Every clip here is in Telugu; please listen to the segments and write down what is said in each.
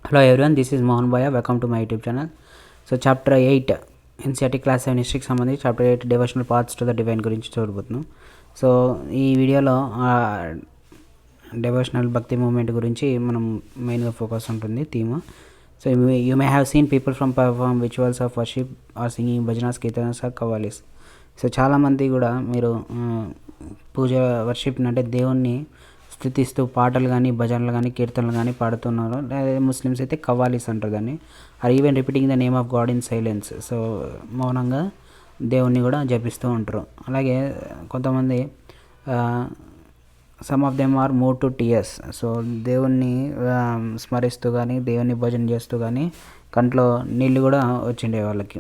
Hello everyone, this is Mohan Bhaiya. Welcome to my YouTube channel. So chapter 8 NCERT class 7 history కి సంబంధించి chapter 8 devotional paths to the divine గురించి చూడబోతున్నాం. సో ఈ వీడియోలో devotional భక్తి మూమెంట్ గురించి మనం మెయిన్గా ఫోకస్ ఉంటుంది theme. So you may have seen people from perform rituals of worship or singing bhajans kirtans or qawwalis. సో చాలామంది కూడా మీరు పూజ వర్షిప్ అంటే దేవుణ్ణి స్థుతిస్తూ పాటలు కానీ భజనలు కానీ కీర్తనలు కానీ పాడుతున్నారు. ముస్లిమ్స్ అయితే కవాలీస్ అంటారు దాన్ని. Or even repeating the name of God in silence. So మౌనంగా దేవుణ్ణి కూడా జపిస్తూ ఉంటారు. అలాగే కొంతమంది some of them are move to tears. So దేవుణ్ణి స్మరిస్తూ కానీ దేవుణ్ణి భజన చేస్తూ కానీ కంట్లో నీళ్ళు కూడా వచ్చిండే వాళ్ళకి.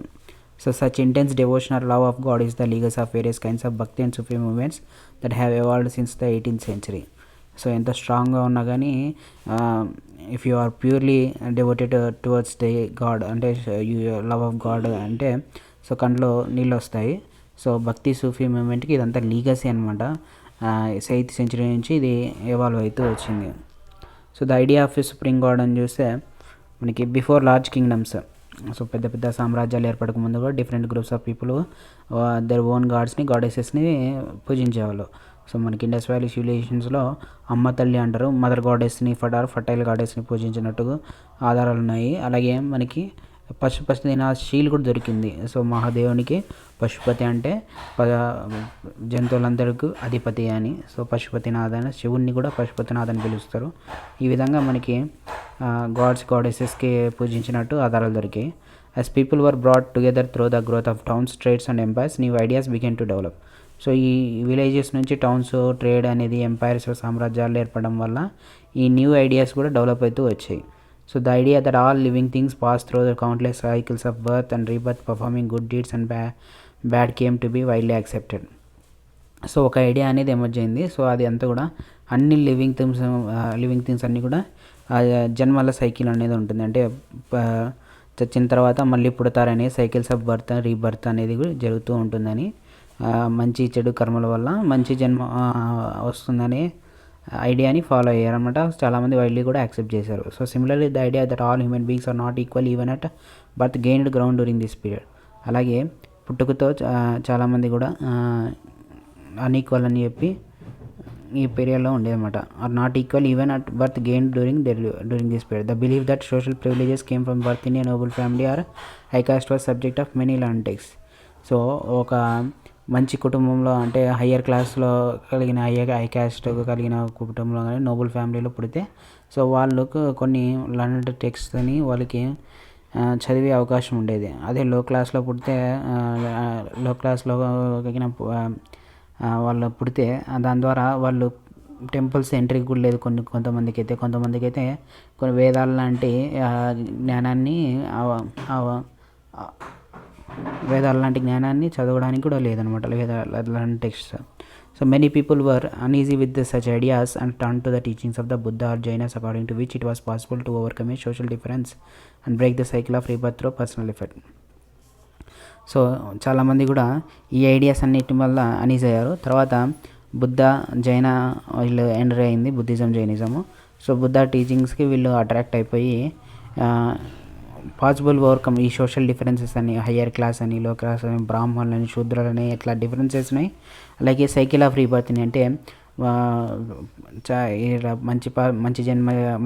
So such intense devotional love of God is the legacy of various kinds of bhakti and Sufi movements that have evolved since the 18th century. So ఎంత స్ట్రాంగ్గా ఉన్నా కానీ if you are purely devoted towards the God అంటే యూ లవ్ ఆఫ్ గాడ్ అంటే సో కంట్లో నీళ్ళు వస్తాయి. సో భక్తి సూఫీ మూమెంట్కి ఇదంతా లీగసీ అనమాట. 8th century నుంచి ఇది ఎవాల్వ్ అవుతూ వచ్చింది. So the idea of supreme God అని చూస్తే మనకి బిఫోర్ లార్జ్ కింగ్డమ్స్, సో పెద్ద పెద్ద సామ్రాజ్యాలు ఏర్పడక ముందు కూడా different groups of people their own గాడ్స్ని గాడెసెస్ని పూజించేవాళ్ళు. సో మనకి ఇండస్ వ్యాలీ సివిలైజేషన్స్లో అమ్మ తల్లి అంటారు, మదర్ గాడెస్ని ఫర్టైల్ గాడెస్ని పూజించినట్టుగా ఆధారాలు ఉన్నాయి. అలాగే మనకి పశుపతి శీల్ కూడా దొరికింది. సో మహాదేవునికి పశుపతి అంటే జంతువులందరికీ అధిపతి అని. సో పశుపతినాథ్ అని, శివుణ్ణి కూడా పశుపతినాథ్ అని పిలుస్తారు. ఈ విధంగా మనకి గాడ్స్ గాడెసెస్కి పూజించినట్టు ఆధారాలు దొరికాయి. As people were brought together through the growth of towns, trades and empires, new ideas began to develop. So ఈ విలేజెస్ నుంచి టౌన్స్, ట్రేడ్ అనేది ఎంపైర్స్, సామ్రాజ్యాలు ఏర్పడడం వల్ల ఈ న్యూ ఐడియాస్ కూడా డెవలప్ అవుతూ వచ్చాయి. So the idea that all living things pass through the countless cycles of birth and rebirth, performing good deeds and bad came to be widely accepted. So ఒక ఐడియా అనేది ఎమర్జ్ అయింది. సో అది అంతా కూడా అన్ని లివింగ్ థింగ్స్ అన్నీ కూడా జన్మల సైకిల్ అనేది ఉంటుంది. అంటే చచ్చిన తర్వాత మళ్ళీ పుడతారనే సైకిల్స్ ఆఫ్ బర్త్ రీబర్త్ అనేది కూడా జరుగుతూ ఉంటుందని, మంచి చెడు కర్మల వల్ల మంచి జన్మ వస్తుందనే ఐడియాని ఫాలో అయ్యారనమాట. చాలామంది వైడ్లీ కూడా యాక్సెప్ట్ చేశారు. So similarly the idea that all human beings are not equal even at birth gained ground during this period. అలాగే పుట్టుకతో చాలామంది కూడా అన్ఈక్వల్ అని చెప్పి ఈ పీరియడ్లో ఉండేదన్నమాట. Or not equal even at birth gained during this period. The believe that social privileges came from birth in a noble family or high caste was subject of many లాంటిక్స్. సో ఒక మంచి కుటుంబంలో అంటే హయ్యర్ క్లాస్లో కలిగిన హై క్యాస్ట్ కలిగిన కుటుంబంలో కానీ నోబుల్ ఫ్యామిలీలో పుడితే సో వాళ్ళకు కొన్ని లర్న్డ్ టెక్స్ట్ అని వాళ్ళకి చదివే అవకాశం ఉండేది. అదే లో క్లాస్లో పుడితే లో క్లాస్లో కలిగిన వాళ్ళు పుడితే దాని ద్వారా వాళ్ళు టెంపుల్స్ ఎంట్రీ కూడా లేదు కొంతమందికి అయితే కొన్ని వేదాల లాంటి జ్ఞానాన్ని చదవడానికి కూడా లేదనమాట వేదాల text. So many people were uneasy with such ideas and turn to the teachings of the Buddha or Jains according to which it was possible to overcome a social difference and break the cycle of rebirth through personal effect. So చాలామంది కూడా ఈ ఐడియాస్ అన్నిటి వల్ల అనీజ్ అయ్యారు. తర్వాత బుద్ధ జైన వీళ్ళు ఎంటర్ అయింది, బుద్ధిజం జైనిజము. సో బుద్ధ టీచింగ్స్కి వీళ్ళు అట్రాక్ట్ అయిపోయి పాసిబుల్ ఓవర్కమ్ ఈ సోషల్ డిఫరెన్సెస్ అని, హయ్యర్ క్లాస్ అని, లో క్లాస్ అని, బ్రాహ్మణులని, శూద్రులని ఇట్లా డిఫరెన్సెస్ ఉన్నాయి. అలాగే సైకిల్ ఆఫ్ రీబర్త్ని అంటే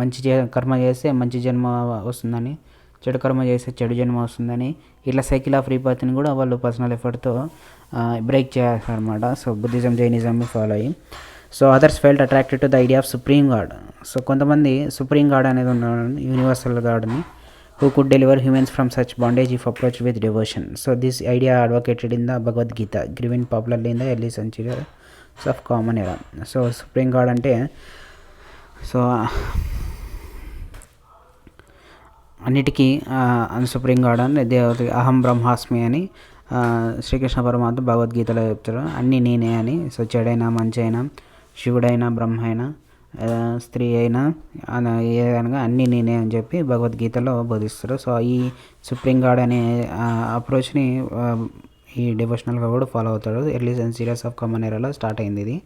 మంచి కర్మ చేస్తే మంచి జన్మ వస్తుందని, చెడు కర్మ చేస్తే చెడు జన్మ వస్తుందని, ఇట్లా సైకిల్ ఆఫ్ రీబర్త్ని కూడా వాళ్ళు పర్సనల్ ఎఫర్ట్తో బ్రేక్ చేస్తారనమాట. సో బుద్ధిజం జైనిజం ఫాలో అయ్యి. So others felt attracted to the idea of supreme God. So కొంతమంది సుప్రీం గాడ్ అనేది ఉన్నాడు, universal గాడ్ని, who could deliver humans from such bondage if approached with devotion. So this idea advocated in the Bhagavad Gita, given popularly in the early centuries of common era. So supreme god అంటే సో అన్నిటికీ సుప్రీం గాడ్ అని దేవత అహం బ్రహ్మాస్మి అని శ్రీకృష్ణ పరమాత్మ భగవద్గీతలో చెప్తారు. అన్నీ నేనే అని. సో చెడైనా మంచి అయినా, శివుడైనా బ్రహ్మ అయినా, స్త్రీ అయినా ఏదైనా అన్నీ నేనే అని చెప్పి భగవద్గీతలో బోధిస్తారు. సో ఈ సుప్రీం గాడ్ అనే అప్రోచ్ని ఈ డివోషనల్గా కూడా ఫాలో అవుతాడు. ఎర్లీ సిరీస్ ఆఫ్ కామన్ ఎరాలో స్టార్ట్ అయింది ఇది.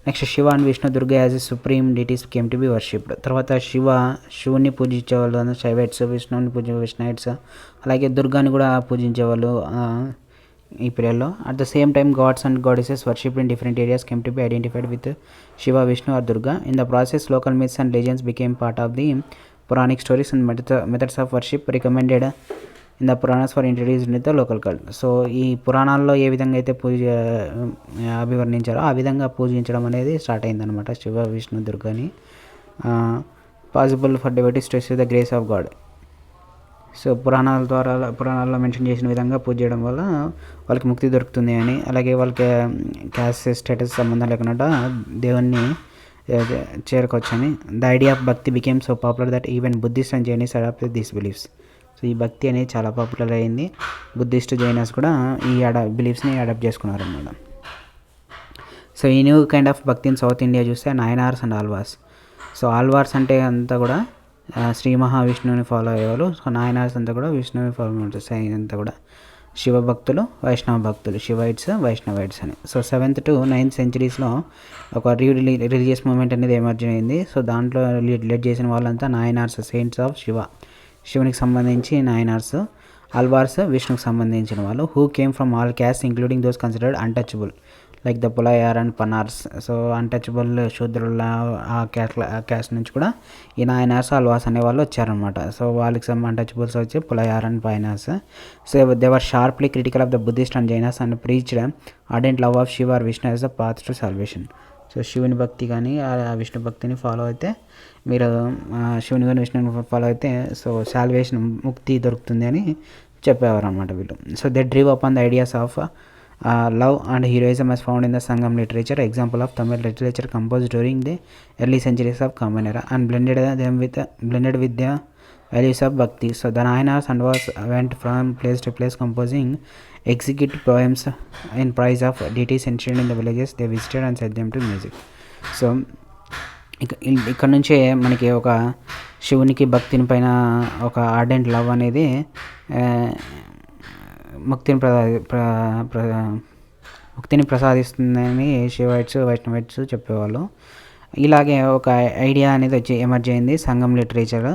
Next Shiva and Vishnu Durga as a supreme deities came to be worshipped. తర్వాత శివుని పూజించేవాళ్ళు శైవైట్స్, విష్ణువుని పూజించే విష్ణైట్స్, అలాగే దుర్గాని కూడా పూజించేవాళ్ళు ఈ పీరియడ్లో. At the same time gods and goddesses worshipped in different areas came to be identified with Shiva, Vishnu or Durga. In the process local myths and legends became part of the Puranic stories and methods of worship recommended in the Puranas were introduced in the local cult. So ఈ పురాణాల్లో ఏ విధంగా అయితే అభివర్ణించారో ఆ విధంగా పూజించడం అనేది స్టార్ట్ అయిందనమాట శివ, విష్ణు, దుర్గాని. Possible for devotees to receive the grace of God. So పురాణాల్లో మెన్షన్ చేసిన విధంగా పూజ చేయడం వల్ల వాళ్ళకి ముక్తి దొరుకుతుంది అని, అలాగే వాళ్ళకి క్యాస్ట్ స్టేటస్ సంబంధం లేకుండా దేవుణ్ణి చేరుకోవచ్చని. The idea of bhakti became so popular that even Buddhist and Jains adapted these beliefs. So ఈ భక్తి అనేది చాలా పాపులర్ అయింది. బుద్ధిస్ట్, జైనస్ కూడా ఈ బిలీఫ్స్ని అడాప్ట్ చేసుకున్నారు అన్నమాట. సో ఈ న్యూ కైండ్ ఆఫ్ భక్తి ఇన్ సౌత్ ఇండియా చూస్తే నాయనార్స్ అండ్ ఆల్వార్స్. సో ఆల్వార్స్ అంటే అంతా కూడా శ్రీ మహావిష్ణువుని ఫాలో అయ్యేవాళ్ళు. సో నాయనార్స్ అంతా కూడా విష్ణువుని ఫాలో అవుతారు. అంతా కూడా శివ భక్తులు, వైష్ణవ భక్తులు, శివైట్స్, వైష్ణవైట్స్ అని. So 7th to 9th centuries ఒక రిలీజియస్ మూమెంట్ అనేది ఎమర్జ్ అయింది. సో దాంట్లో లీడ్ చేసిన వాళ్ళంతా నాయనార్స్, సెయింట్స్ ఆఫ్ శివునికి సంబంధించి నాయనార్స్. ఆల్వార్స్ విష్ణుకి సంబంధించిన వాళ్ళు. Who came from all caste including those considered untouchable like the Pulayar and Panars. So untouchable శూద్రుల ఆ క్యాస్ట్ నుంచి కూడా ఈ నాయనార్స్, ఆల్వార్స్ అనే వాళ్ళు వచ్చారనమాట. సో వాళ్ళకి అన్టచబుల్స్ వచ్చి Pulayar and Panars. So they were sharply critical of the Buddhist and Jains and preached ardent love of Shiva or Vishnu as the path to salvation. So శివుని భక్తి కానీ ఆ విష్ణు భక్తిని ఫాలో అయితే, మీరు శివుని కానీ విష్ణుని ఫాలో అయితే సో సాల్వేషన్, ముక్తి దొరుకుతుంది అని చెప్పేవారు అనమాట వీళ్ళు. So they డ్రీవ్ upon the ideas of love and heroism as found in the Sangam literature, example of Tamil literature composed during the early centuries of Common Era, and blended with the values of Bhakti. So the Nayanars and was went from place to place composing executive poems in praise of deities ancient in the villages they visited and set them to music. So ఇక్కడ నుంచే మనకి ఒక శివునికి భక్తిని పైన ఒక ఆర్డెంట్ లవ్ అనేది ముక్తిని ప్రసాదిస్తుందని శివైట్స్, వైష్ణవైట్స్ చెప్పేవాళ్ళు. ఇలాగే ఒక ఐడియా అనేది వచ్చి ఎమర్జ్ అయింది Sangam literature.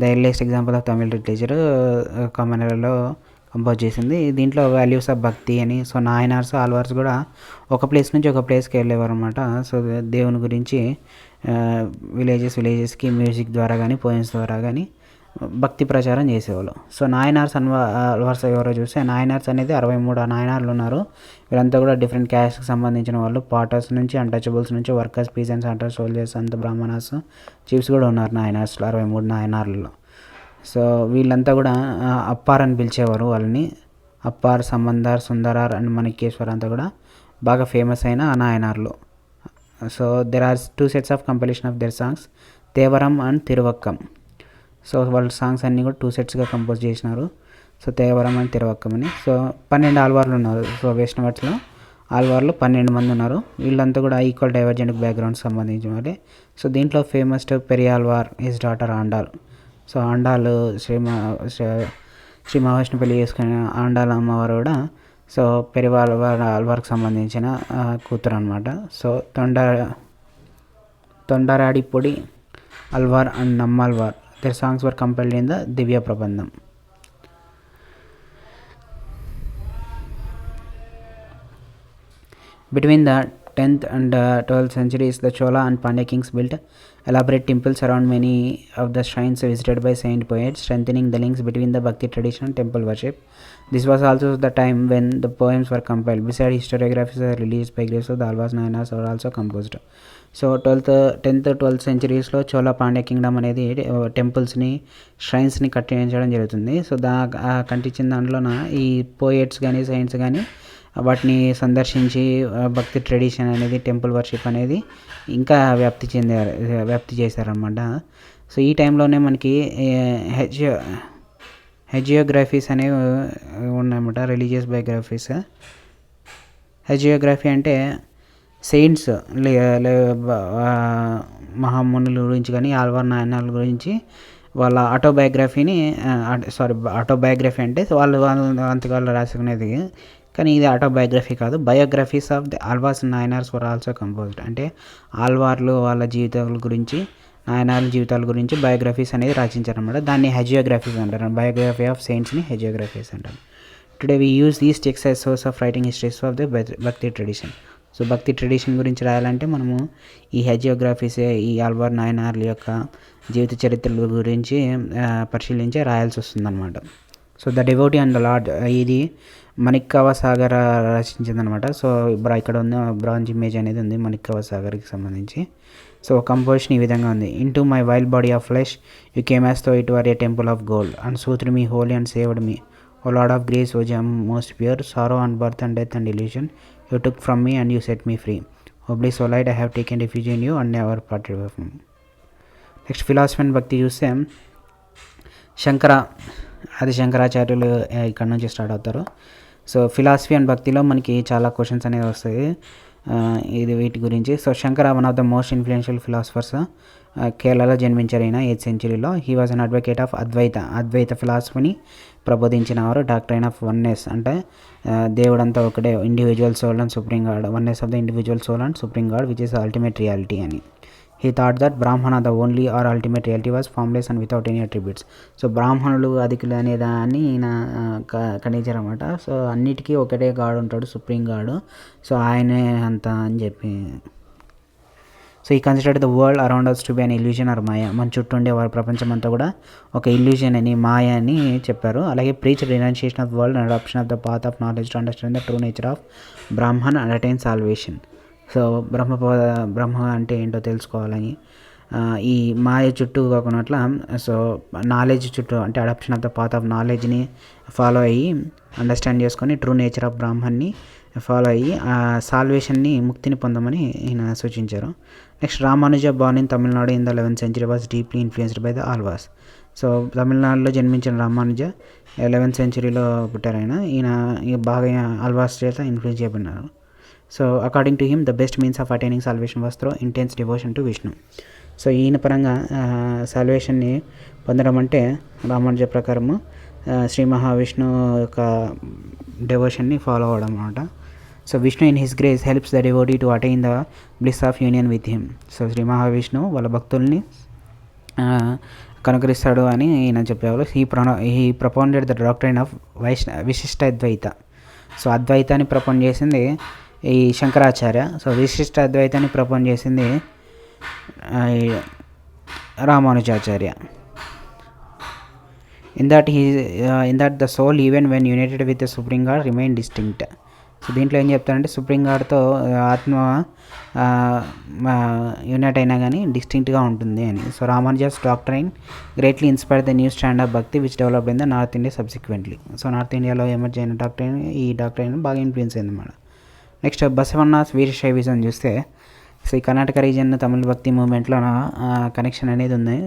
The earliest example of Tamil literature common ఎరాలో కంపోజ్ చేసింది. దీంట్లో వాల్యూస్ ఆఫ్ భక్తి అని. సో నాయనార్స్, ఆల్వార్స్ కూడా ఒక ప్లేస్ నుంచి ఒక ప్లేస్కి వెళ్ళేవారు అనమాట. సో దేవుని గురించి విలేజెస్కి మ్యూజిక్ ద్వారా కానీ, పోయిమ్స్ ద్వారా కానీ భక్తి ప్రచారం చేసేవాళ్ళు. సో నాయనార్స్ ఆల్వార్స్ ఎవరో చూస్తే, నాయనార్స్ అనేది 63 నాయనార్లు ఉన్నారు. వీళ్ళంతా కూడా డిఫరెంట్ క్యాస్ట్కి సంబంధించిన వాళ్ళు. పాటర్స్ నుంచి, అన్టచబుల్స్ నుంచి, వర్కర్స్, పీజన్స్, హంటర్స్, సోల్జర్స్, అంత బ్రాహ్మణాస్, చీఫ్స్ కూడా ఉన్నారు నాయనార్స్లో, 63 నాయనార్లలో. సో వీళ్ళంతా కూడా అప్పార్ అని పిలిచేవారు వాళ్ళని. అప్పార్, సమందార్, సుందరార్ అండ్ మణికేశ్వర్ అంతా కూడా బాగా ఫేమస్ అయిన నాయనార్లు. So there are 2 sets of compilation of their songs, Tevaram and Tiruvakkam. So వాళ్ళ సాంగ్స్ అన్నీ కూడా 2 setsగా కంపోజ్ చేసినారు. సో తేవరం అండ్ తిరువక్కం అని. సో 12 ఆల్వార్లు ఉన్నారు. సో వైష్ణవైట్స్లో ఆల్వార్లు 12 మంది ఉన్నారు. వీళ్ళంతా కూడా ఈక్వల్ డైవర్జెంట్ బ్యాక్గ్రౌండ్కి సంబంధించిన వాళ్ళే. సో దీంట్లో famous Periyalvar his daughter Andal. So Andal Shri Mahavishnu పెళ్లి చేసుకున్న ఆండాల్ అమ్మవారు కూడా సో ఆల్వార్కి సంబంధించిన కూతురు అనమాట. So Thondaradippodi Alvar and Nammalvar, their songs were compiled in the Divya Prabandham. Between the 10th and 12th centuries, the Chola and Pandya kings built elaborate temples around many of the shrines visited by saint poets, strengthening the links between the Bhakti tradition and temple worship. This was also the time when the poems were compiled. Besides historiographies released by graves of the Alvars, Nayanars were also composed. So 10th 12th centuriesలో చోళ పాండ్య కింగ్డమ్ అనేది టెంపుల్స్ని, ష్రైన్స్ని కట్టించడం జరుగుతుంది. సో కట్టించిన దాంట్లోన ఈ పోయెట్స్ కానీ, సైన్స్ కానీ వాటిని సందర్శించి భక్తి ట్రెడిషన్ అనేది, టెంపుల్ వర్షిప్ అనేది ఇంకా వ్యాప్తి చేశారనమాట. సో ఈ టైంలోనే మనకి హెజియోగ్రఫీస్ అనేవి ఉన్నాయన్నమాట, రిలీజియస్ బయోగ్రఫీస్. హెజియోగ్రఫీ అంటే సెయింట్స్ మహామునుల గురించి కానీ, ఆల్వార్ నాయనార్ల గురించి వాళ్ళ ఆటోబయోగ్రఫీ అంటే వాళ్ళు అంతగా రాసుకునేది కానీ ఇది ఆటోబయోగ్రఫీ కాదు. Biographies of the Alvars Nayanars were also composed. అంటే ఆల్వార్లు వాళ్ళ జీవితాల గురించి, నాయనార్ల జీవితాల గురించి బయోగ్రఫీస్ అనేది రచించారనమాట. దాన్ని హెజియోగ్రఫీస్ అంటారు. బయోగ్రఫీ ఆఫ్ సెయింట్స్ని హెజియోగ్రఫీస్ అంటారు. Today we use these text as source of writing histories of the భక్తి ట్రెడిషన్. సో భక్తి ట్రెడిషన్ గురించి రాయాలంటే మనము ఈ హెజియోగ్రఫీసే, ఈ ఆల్వార్ నాయనార్ల యొక్క జీవిత చరిత్రల గురించి పరిశీలించి రాయాల్సి వస్తుందన్నమాట. So the devotee and the lord, ఇది మణిక్కవ సాగర్ రచించిందనమాట. సో ఇక్కడ ఉంది బ్రాంజ్ ఇమేజ్ అనేది ఉంది మణిక్కవ సాగర్కి సంబంధించి. సో కంపోజిషన్ ఈ విధంగా ఉంది. Into my wild body of flesh you came as though it were a temple of gold and soothed me wholly and saved me O Lord of grace O gem most pure sorrow and birth and death and illusion you took from me and you set me free O bliss O light I have taken refuge in you and never parted away from. Next philosophy and భక్తి చూస్తే అది శంకరాచార్యులు ఇక్కడ నుంచి స్టార్ట్ అవుతారు. సో ఫిలాసఫీ అండ్ భక్తిలో మనకి చాలా క్వశ్చన్స్ అనేవి వస్తాయి ఇది వీటి గురించి. So Shankara one of the most influential philosophers, కేరళలో జన్మించారు ఈయన 8th centuryలో. He was an advocate of Advaita ఫిలాసఫీని ప్రబోధించినవారు. డాక్ట్రైన్ ఆఫ్ వన్నెస్, అంటే దేవుడంతా ఒకటే, individual soul and supreme God, oneness of the individual soul and supreme God which is ultimate reality అని. He thought that Brahmana, the only or ultimate reality, was formless and without any attributes. So బ్రాహ్మణులు అధికులు అనే దాన్ని ఈయన ఖండించారన్నమాట. సో అన్నిటికీ ఒకటే గాడ్ ఉంటాడు, సుప్రీం గాడు, సో ఆయనే అంత అని చెప్పి. సో ఈ considered the world around us to be an illusion or maya, మన చుట్టూ ఉండే వారి ప్రపంచం అంతా కూడా ఒక ఇల్యూజన్ అని, మాయ అని చెప్పారు. అలాగే preach renunciation of world and adoption of the path of knowledge to understand the true nature of Brahman and attain salvation. So Brahma అంటే ఏంటో తెలుసుకోవాలని, ఈ మాయ చుట్టూ కాకున్నట్ల సో నాలెడ్జ్ చుట్టూ, అంటే adoption of the path of నాలెడ్జ్ని ఫాలో అయ్యి అండర్స్టాండ్ చేసుకొని ట్రూ నేచర్ ఆఫ్ బ్రాహ్మణ్ని ఫాలో అయ్యి ఆ సాల్వేషన్ని, ముక్తిని పొందమని ఈయన సూచించారు. Next Ramanuja born in Tamil Nadu in the 11th century was deeply influenced by the ఆల్వాస్. So తమిళనాడులో జన్మించిన రామానుజ 11th centuryలో పుట్టారు ఈయన బాగా ఆల్వాస్ చేత ఇన్ఫ్లుయెన్స్ చేయబడినారు. So according to him the best means of attaining salvation was through intense devotion to Vishnu. So ఈయన పరంగా సాల్వేషన్ని పొందడం అంటే రామానుజ ప్రకారము శ్రీ మహావిష్ణు యొక్క డివోషన్ని ఫాలో అవ్వడం అనమాట. So Vishnu in his grace helps the devotee to attain the bliss of union with him. So Shri Mahavishnu వాళ్ళ భక్తుల్ని కనుకరిస్తాడు అని ఈయన చెప్పేవాళ్ళు. He propounded the doctrine of Vishishta Advaita. So అద్వైతాన్ని propound చేసింది ఈ శంకరాచార్య. సో విశిష్ట అద్వైతాన్ని ప్రపోన్ చేసింది Ramanujacharya. In that the soul even when united with the supreme God remain distinct. So దీంట్లో ఏం చెప్తారంటే సుప్రీం గాడ్తో ఆత్మ యునైట్ అయినా కానీ డిస్టింక్ట్గా ఉంటుంది అని. So Ramanuja's doctrine greatly inspired the new stand of bhakti which developed in the north India subsequently. So north ఇండియాలో ఎమర్జ్ అయిన డాక్ట్రైన్, ఈ డాక్ట్రైన్ బాగా ఇన్ఫ్లుయెన్స్ అయింది అన్నమాట. నెక్స్ట్ బసవన్నాస్ వీరశైవిజం చూస్తే, సో ఈ కర్ణాటక రీజియన్ తమిళ్ భక్తి మూవ్మెంట్లో కనెక్షన్ అనేది ఉంది.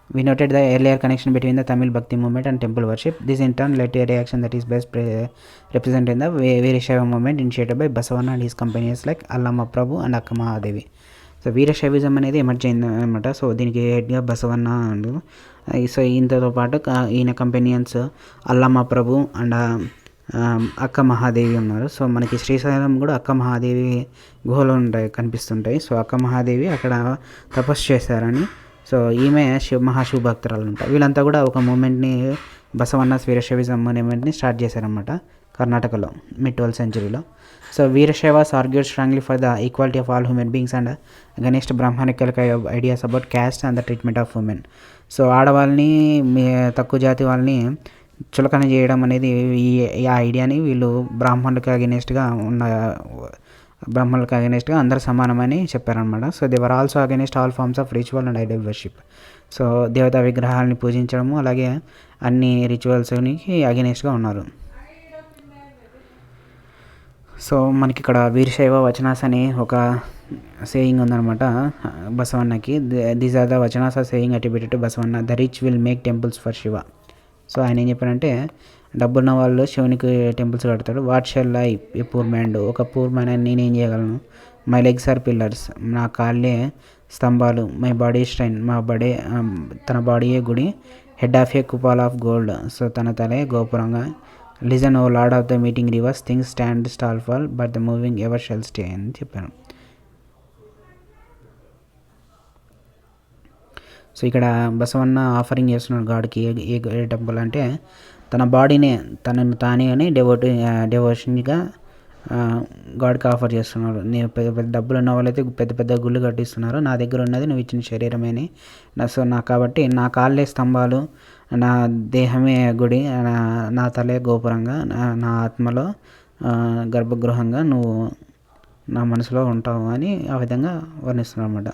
We noted the earlier connection between the Tamil Bhakti movement and temple worship. This in turn led to a reaction that is best represented in the Veerashaiva movement initiated by Basavanna and his companions like Allama Prabhu and Akka Mahadevi. So Veerashaivism అనేది ఎమర్జ్ అయింది అనమాట. సో దీనికి హెడ్గా బసవన్న అండ్ సో ఈయనతో పాటు ఈయన కంపెనియన్స్ అల్లమ్మ ప్రభు అండ్ అక్క మహాదేవి ఉన్నారు. సో మనకి శ్రీశైలం కూడా అక్క మహాదేవి గుహలు కనిపిస్తుంటాయి. సో అక్క మహాదేవి అక్కడ తపస్సు చేశారని, సో ఈమె మహాశివభక్తురాలు ఉంటాయి. వీళ్ళంతా కూడా ఒక మూమెంట్ని, బసవన్నాస్ వీరశైవిజం మూమెంట్ని స్టార్ట్ చేశారనమాట కర్ణాటకలో mid-12th centuryలో. So Virashaivas argued strongly for the equality of all human beings and against brahmanical ideas about caste and the treatment of women. So ఆడవాళ్ళని, తక్కువ జాతి వాళ్ళని చులకన చేయడం అనేది ఈ ఐడియాని వీళ్ళు బ్రాహ్మణులకు అగెనిస్ట్గా అందరు సమానమని చెప్పారనమాట. So they were also against all forms of ritual and idol worship. So దేవతా విగ్రహాలని పూజించడము అలాగే అన్ని రిచువల్స్కి అగెనిస్ట్గా ఉన్నారు. సో మనకి ఇక్కడ వీరశైవ వచనాస్ అని ఒక సేయింగ్ ఉందన్నమాట బసవన్నకి. These are the vachanas or saying attributed to Basavanna. The rich will make temples for Shiva. So ఆయన ఏం చెప్పారంటే డబ్బున్న వాళ్ళు శివునికి టెంపుల్స్ కడతాడు. What shall I a poor man do. ఒక పూర్ మ్యాన్ అని నేనేం చేయగలను. My legs are pillars. నా కాళ్ళే స్తంభాలు. My body shrine. తన బాడీయే గుడి. Head of a cupola of gold. So తన తలే గోపురంగా. Listen O Lord of the meeting rivers things stand stall fall but the moving ever shall stay అని చెప్పాను. సో ఇక్కడ బసవన్న ఆఫరింగ్ చేస్తున్నాడు గాడ్కి. ఏ టెంపుల్ అంటే తన బాడీనే తనను తానే అని డెవోషన్గా గాడ్కి ఆఫర్ చేస్తున్నారు. నేను పెద్ద పెద్ద డబ్బులు ఉన్న వాళ్ళైతే పెద్ద పెద్ద గుళ్ళు కట్టిస్తున్నారు, నా దగ్గర ఉన్నది నువ్వు ఇచ్చిన శరీరమేని. సో కాబట్టి నా కాళ్ళే స్తంభాలు, నా దేహమే గుడి, నా తలే గోపురంగా, నా ఆత్మలో గర్భగృహంగా నువ్వు నా మనసులో ఉంటావు అని ఆ విధంగా వర్ణిస్తున్నారు అనమాట.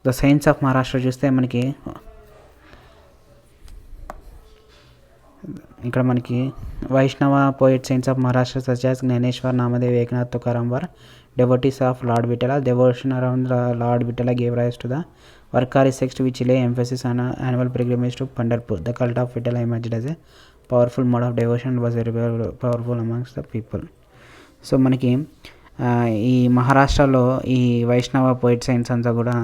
ద సైన్స్ ఆఫ్ మహారాష్ట్ర చూస్తే మనకి ఇక్కడ మనకి Vaishnava poet saints of Maharashtra such as Jnaneshwar, Namdev, Eknath, Tukaram were devotees of Lord Vittala. Devotion around the Lord Vittala gave rise to the Varkari sect, which lay emphasis on an annual pilgrimage to Pandharpur. The cult of Vittala emerged as a powerful mode of devotion and was very powerful amongst the people. So మనకి ఈ మహారాష్ట్రలో ఈ వైష్ణవ పోయిట్ సైన్స్ అంతా కూడా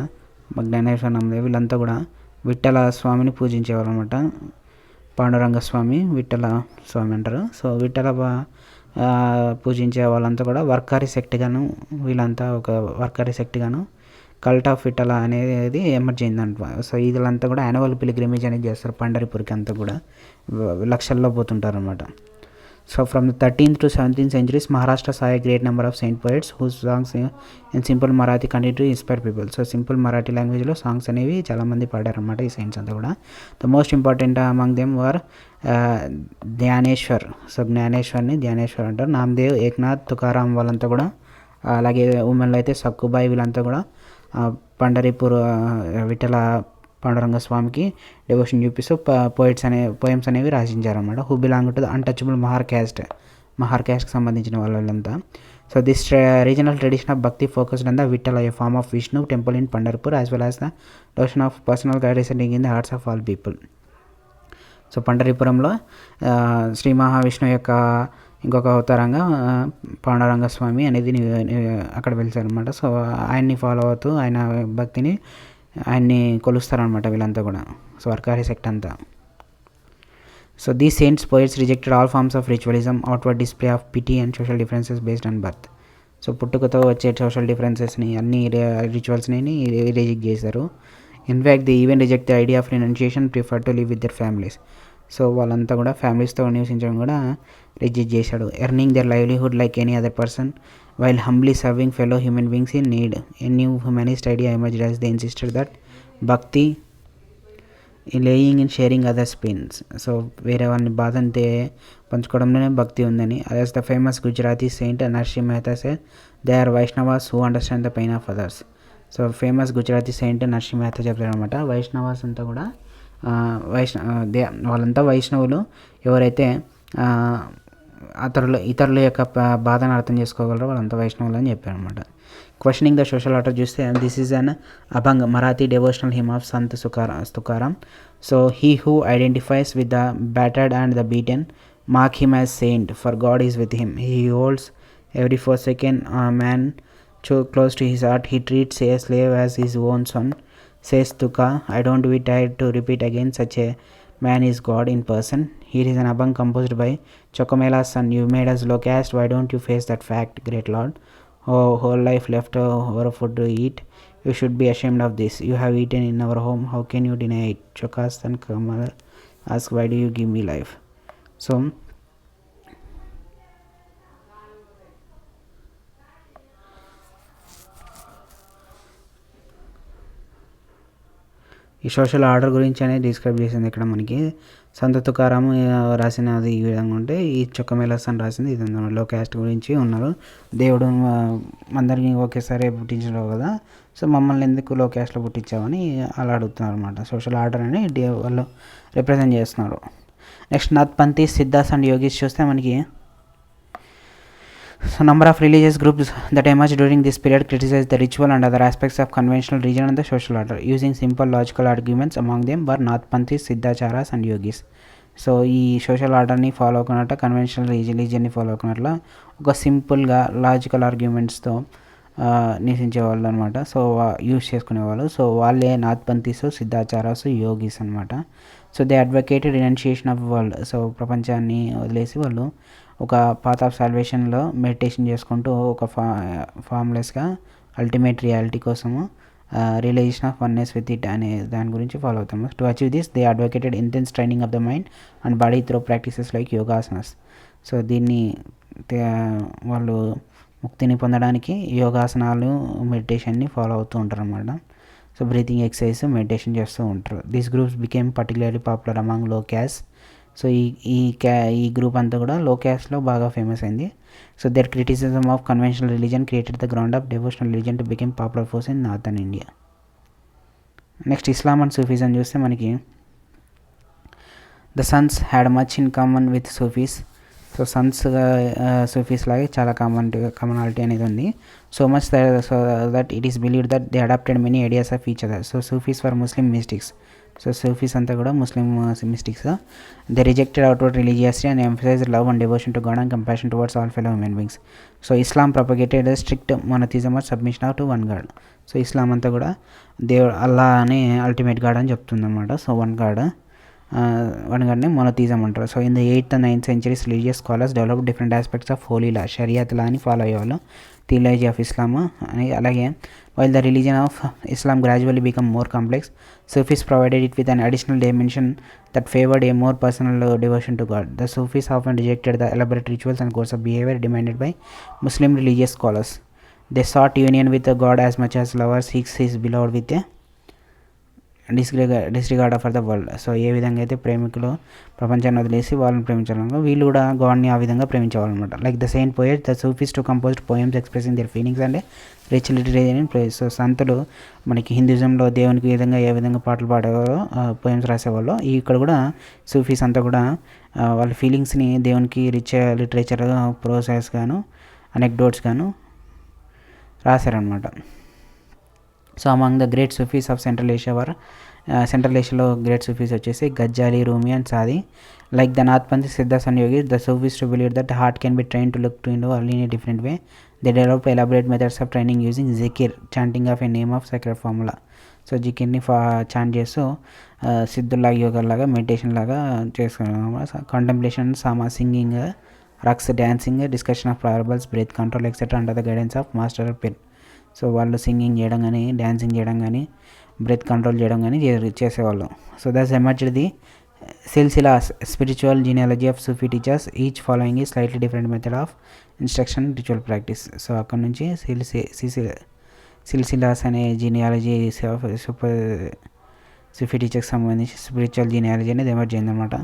జ్ఞానేశ్వర, నామదేవ్ వీళ్ళంతా కూడా విఠల స్వామిని పూజించేవారు అనమాట. పాండురంగ స్వామి, విఠల స్వామి అంటారు. సో విఠల పూజించే వాళ్ళంతా కూడా వర్కారి సెక్ట్ గాను, వీళ్ళంతా ఒక వర్కారి సెక్ట్ గాను కల్ట్ ఆఫ్ విఠల అనేది ఎమర్జ్ అయిందంట. సో వీళ్ళంతా కూడా యాన్యువల్ పిలిగ్రిమేజ్ అనేది చేస్తారు పండరిపూర్కి, అంతా కూడా లక్షల్లో పోతుంటారు అనమాట. So from the 13th to 17th centuries, Maharashtra saw a great number of saint poets whose songs in simple Marathi continue to inspire people. So simple Marathi లాంగ్వేజ్లో సాంగ్స్ అనేవి చాలామంది పాడారనమాట ఈ సైన్స్ అంతా కూడా. The most important among them were Jnaneshwar. So Jnaneshwar అంటారు. నామదేవ్, ఏకనాథ్, తుకారాం వాళ్ళంతా కూడా, అలాగే ఉమెన్లో అయితే సక్కుబాయి వీళ్ళంతా కూడా పండరిపూర్ విఠల పాండురంగ స్వామికి డెవోషన్ చూపిస్తూ పోయమ్స్ అనేవి రాసించారన్నమాట. Who belong to the untouchable Mahar క్యాస్ట్కి సంబంధించిన వాళ్ళంతా. So this regional tradition of bhakti focused on the Vitthala, a form of Vishnu temple in Pandharpur, as well as the devotion of personal god residing in the hearts of all people. So పండరీపురంలో శ్రీ మహావిష్ణువు యొక్క ఇంకొక అవతారంగా పాండురంగ స్వామి అనేది అక్కడ వెళ్తారనమాట. సో ఆయన్ని ఫాలో అవుతూ ఆయన భక్తిని ఆయన్ని కొలుస్తారనమాట వీళ్ళంతా కూడా. సో వర్కారి సెక్ట్ అంతా. So these saints poets rejected all forms of ritualism, outward display of piety and social differences based on birth. So పుట్టుకతో వచ్చే సోషల్ డిఫరెన్సెస్ని, అన్ని రిచువల్స్ని రిజెక్ట్ చేశారు. In fact they even reject the idea of renunciation, prefer to live with their families. So వాళ్ళంతా కూడా ఫ్యామిలీస్తో నివసించడం కూడా రిజెక్ట్ చేశాడు. Earning their livelihood like any other person while humbly serving fellow human beings in need. A new humanist idea emerged as they insisted that bhakti laying in sharing others' pains. So వేరే వాళ్ళని బాధ అంతే పంచుకోవడంలోనే భక్తి ఉందని. as the famous Gujarati saint Narsimha Mehta said, they are Vaishnavas who understand the pain of others. So famous Gujarati Saint Narasimha Mehta చెప్తారనమాట. వైష్ణవాస్ అంతా కూడా వాళ్ళంతా వైష్ణవులు ఎవరైతే ఇతరుల యొక్క బాధను అర్థం చేసుకోగలరో వాళ్ళంతా వైష్ణవులు అని చెప్పారు అనమాట. క్వశ్చనింగ్ ద సోషల్ ఆర్డర్ చూస్తే this is an abhang Marathi devotional hymn of Sant Tukaram. So he who identifies with the battered and the beaten mark him as saint, for God is with him. He holds every 4 man close to his heart. He treats a slave as his own son, says Tuka. I don't be tired to repeat again, such a man is God in person. Here is an abhang composed by Chokamela's son. You made us low caste, why don't you face that fact, great Lord? Oh, whole life left over food to eat. You should be ashamed of this. You have eaten in our home, how can you deny it? Choka's son Kamal asked, why do you give me life? So ఈ సోషల్ ఆర్డర్ గురించి అనేది డిస్క్రైబ్ చేసింది ఇక్కడ మనకి. సంత తుకారాము రాసినది ఈ విధంగా ఉంటే, ఈ చొక్కమేళస్ అని రాసింది ఇది లో క్యాస్ట్ గురించి ఉన్నారు. దేవుడు అందరికీ ఒకేసారి పుట్టించడం కదా, సో మమ్మల్ని ఎందుకు లో క్యాస్ట్లో పుట్టించామని అలా అడుగుతున్నారు అనమాట. సోషల్ ఆర్డర్ అని వాళ్ళు రిప్రజెంట్ చేస్తున్నారు. నెక్స్ట్ నాథ్పంథీ, సిద్ధాస్ అండ్ యోగీస్ చూస్తే మనకి so number of religious groups that emerged during this period criticized the ritual and other aspects of conventional religion and the social order using simple logical arguments. Among them were Nathpanthis, Siddhacharas and Yogis. So ఈ సోషల్ ఆర్డర్ని ఫాలో అవుకున్నట్ట, కన్వెన్షనల్ రిలీజియన్ని ఫాలో అవుకున్నట్ల ఒక సింపుల్గా లాజికల్ ఆర్గ్యుమెంట్స్తో నివసించేవాళ్ళు అనమాట. సో యూస్ చేసుకునేవాళ్ళు. సో వాళ్ళే నాథ్పంథీస్, సిద్ధాచారాస్, యోగీస్ అనమాట. So they advocated renunciation of world. So ప్రపంచాన్ని వదిలేసి వాళ్ళు ఒక పాత్ ఆఫ్ సాల్వేషన్లో మెడిటేషన్ చేసుకుంటూ ఒక ఫార్మ్లెస్గా అల్టిమేట్ రియాలిటీ కోసము realization of oneness with it అనే దాని గురించి ఫాలో అవుతాము. To achieve this they advocated intense training of the mind and body through practices like yogasanas. So దీన్ని వాళ్ళు ముక్తిని పొందడానికి యోగాసనాలు, మెడిటేషన్ని ఫాలో అవుతూ ఉంటారు అన్నమాట. సో బ్రీతింగ్ ఎక్సర్సైజ్, మెడిటేషన్ చేస్తూ ఉంటారు. These groups became particularly popular among low caste. So ఈ గ్రూప్ అంతా కూడా లో క్యాస్ట్లో బాగా ఫేమస్ అయింది. So their criticism of conventional religion created the ground of devotional religion to became popular force in northern India. Next Islam and Sufism చూస్తే మనకి the Sants had much in common with Sufis. So Sants Sufis లాగే చాలా కామనాలిటీ అనేది ఉంది. So much so that it is believed that they adapted many ideas of each other. So Sufis for Muslim mystics. So Sufis అంతా కూడా Muslim mystics. They rejected outward religiosity and emphasised love and devotion to God and compassion towards all fellow human beings. So Islam propagated strict monotheism or submission to one God. So Islam అంతా కూడా దేవుడు అల్లా అని అల్టిమేట్ గాడ్ అని చెప్తుంది అనమాట. సో వన్ గాడ్ని మొనోథిజం అంటారు. So in the 8th and 9th centuries religious scholars develop different aspects of holy law, షరియాత్ లా అని ఫాలో అయ్యేవాళ్ళు. థియాలజీ ఆఫ్ ఇస్లాం అని. అలాగే while the religion of Islam gradually become more complex, Sufis provided it with an additional dimension that favoured a more personal devotion to God. The Sufis often rejected the elaborate rituals and course of behaviour demanded by Muslim religious scholars. They short union with God as much as lover seeks his beloved with a disregard for the world. So ఏ విధంగా అయితే ప్రేమికులు ప్రపంచాన్ని వదిలేసి వాళ్ళని ప్రేమించాలనుకో వీళ్ళు కూడా గాడ్ని ఆ విధంగా ప్రేమించేవాళ్ళు అనమాట. Like the saint poet the Sufis too composed poems expressing their feelings and rich literature in prize. So సంతులు మనకి హిందూజంలో దేవునికి ఏ విధంగా పాటలు పాడేవారో, పోయమ్స్ రాసేవాళ్ళు, ఇక్కడ కూడా సూఫీస్ అంతా కూడా వాళ్ళ ఫీలింగ్స్ని దేవునికి రిచ్ లిటరేచర్, ప్రోసెస్ గాను, అనెక్డోట్స్ గాను రాశారనమాట. So among the great Sufis of central ఏషియాలో గ్రేట్ సూఫీస్ వచ్చేసి Ghazali, Rumi and Saadi. Like the Nathpanthi, Siddhas and yogis, the Sufis too believe that heart can be train to look to in in a different way. They develop elaborate methods of training using జికిర్, chanting of a name of sacred formula. So జికిర్ని చాంట్ చేస్తూ సిద్ధుల్లాగా, యోగాలాగా, మెడిటేషన్ లాగా చేసుకున్నాం. కాంటెంప్లేషన్, సామా, సింగింగ్, రక్స్, dancing, discussion of parables, breath control etcetera under the guidance of master పిన్. సో వాళ్ళు సింగింగ్ చేయడం కానీ, డ్యాన్సింగ్ చేయడం కానీ, బ్రెత్ కంట్రోల్ చేయడం కానీ చేసేవాళ్ళు. సో దట్స్ ఎమర్జ్డ్ ది సిల్సిలాస్, spiritual genealogy of Sufi teachers, each following ఈ slightly different method of instruction, ritual practice. So అక్కడ నుంచి సిల్సిలాస్ అనే జీనియాలజీ సూఫీ టీచర్కి సంబంధించి స్పిరిచువల్ జీనియాలజీ అనేది ఎమర్జ్ అయిందనమాట.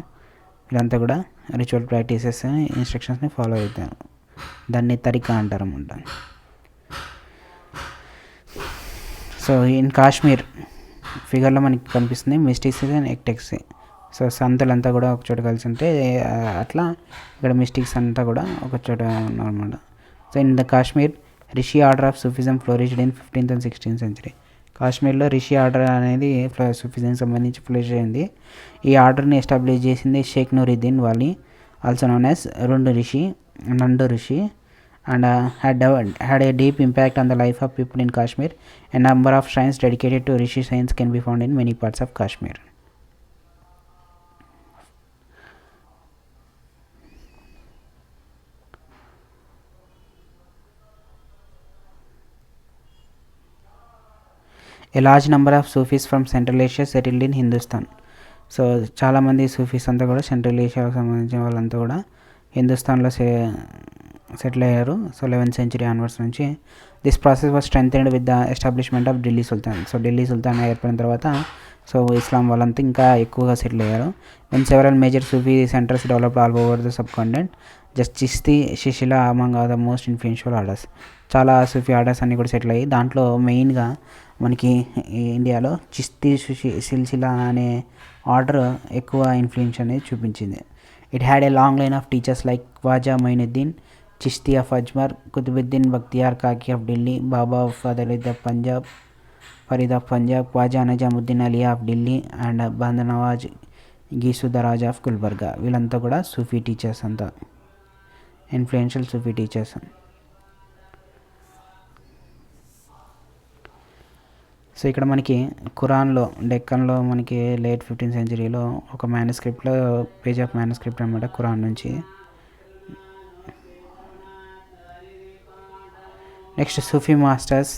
వీళ్ళంతా కూడా రిచువల్ ప్రాక్టీసెస్, ఇన్స్ట్రక్షన్స్ని ఫాలో అవుతారు. దాన్ని తరికా అంటారు అన్నమాట. సో ఇన్ కాశ్మీర్ ఫిగర్లో మనకి కనిపిస్తుంది మిస్టిక్స్ అండ్ ఎక్టెక్స్. సో సంతులంతా కూడా ఒక చోట కలిసి ఉంటే అట్లా ఇక్కడ మిస్టిక్స్ అంతా కూడా ఒక చోట ఉన్నారన్నమాట. So in the Kashmir Rishi order of Sufism flourished in 15th and 16th century. కాశ్మీర్లో రిషి ఆర్డర్ అనేది సూఫిజంకి సంబంధించి ఫ్లోరిష్ అయింది. ఈ ఆర్డర్ని ఎస్టాబ్లిష్ చేసింది Sheikh Nuruddin Wali, also known as Nund Rishi, and had a deep impact on the life of people in Kashmir. A number of shrines dedicated to Rishi science can be found in many parts of Kashmir. A large number of Sufis from Central Asia settled in Hindustan. So చాలామంది సూఫీస్ అంతా కూడా సెంట్రల్ ఏషియాకు సంబంధించిన వాళ్ళంతా కూడా హిందుస్థాన్లో సెటిల్ అయ్యారు. సో 11th century ఆన్వర్డ్స్ నుంచి. This process was strengthened with the establishment of Delhi sultan. So Delhi sultan ఏర్పడిన తర్వాత సో ఇస్లాం వాళ్ళంతా ఇంకా ఎక్కువగా సెటిల్ అయ్యారు. When several major Sufi centres developed all over the subcontinent, just Chishti, షిషిలా among the most influential orders. చాలా సూఫీ ఆర్డర్స్ అన్నీ కూడా సెటిల్ అయ్యి దాంట్లో మెయిన్గా మనకి ఇండియాలో చిస్తి, సిల్సిలా అనే ఆర్డర్ ఎక్కువ ఇన్ఫ్లుయెన్స్ అనేది చూపించింది. It had a long line of teachers like Khwaja Moinuddin Chishti of Ajmer, Qutbuddin Bakhtiyar Kaki of Delhi, Baba Farid of Punjab, Khwaja Nizamuddin Auliya of Delhi and Banda Nawaz Gisudaraz of Gulbarga. వీళ్ళంతా కూడా సూఫీ టీచర్స్, అంతా ఇన్ఫ్లుయెన్షియల్ సూఫీ టీచర్స్. సో ఇక్కడ మనకి ఖురాన్లో డెక్కన్లో మనకి లేట్ 15th centuryలో ఒక మ్యానుస్క్రిప్ట్లో పేజ్ ఆఫ్ మ్యానుస్క్రిప్ట్ అనమాట ఖురాన్ నుంచి. Next Sufi masters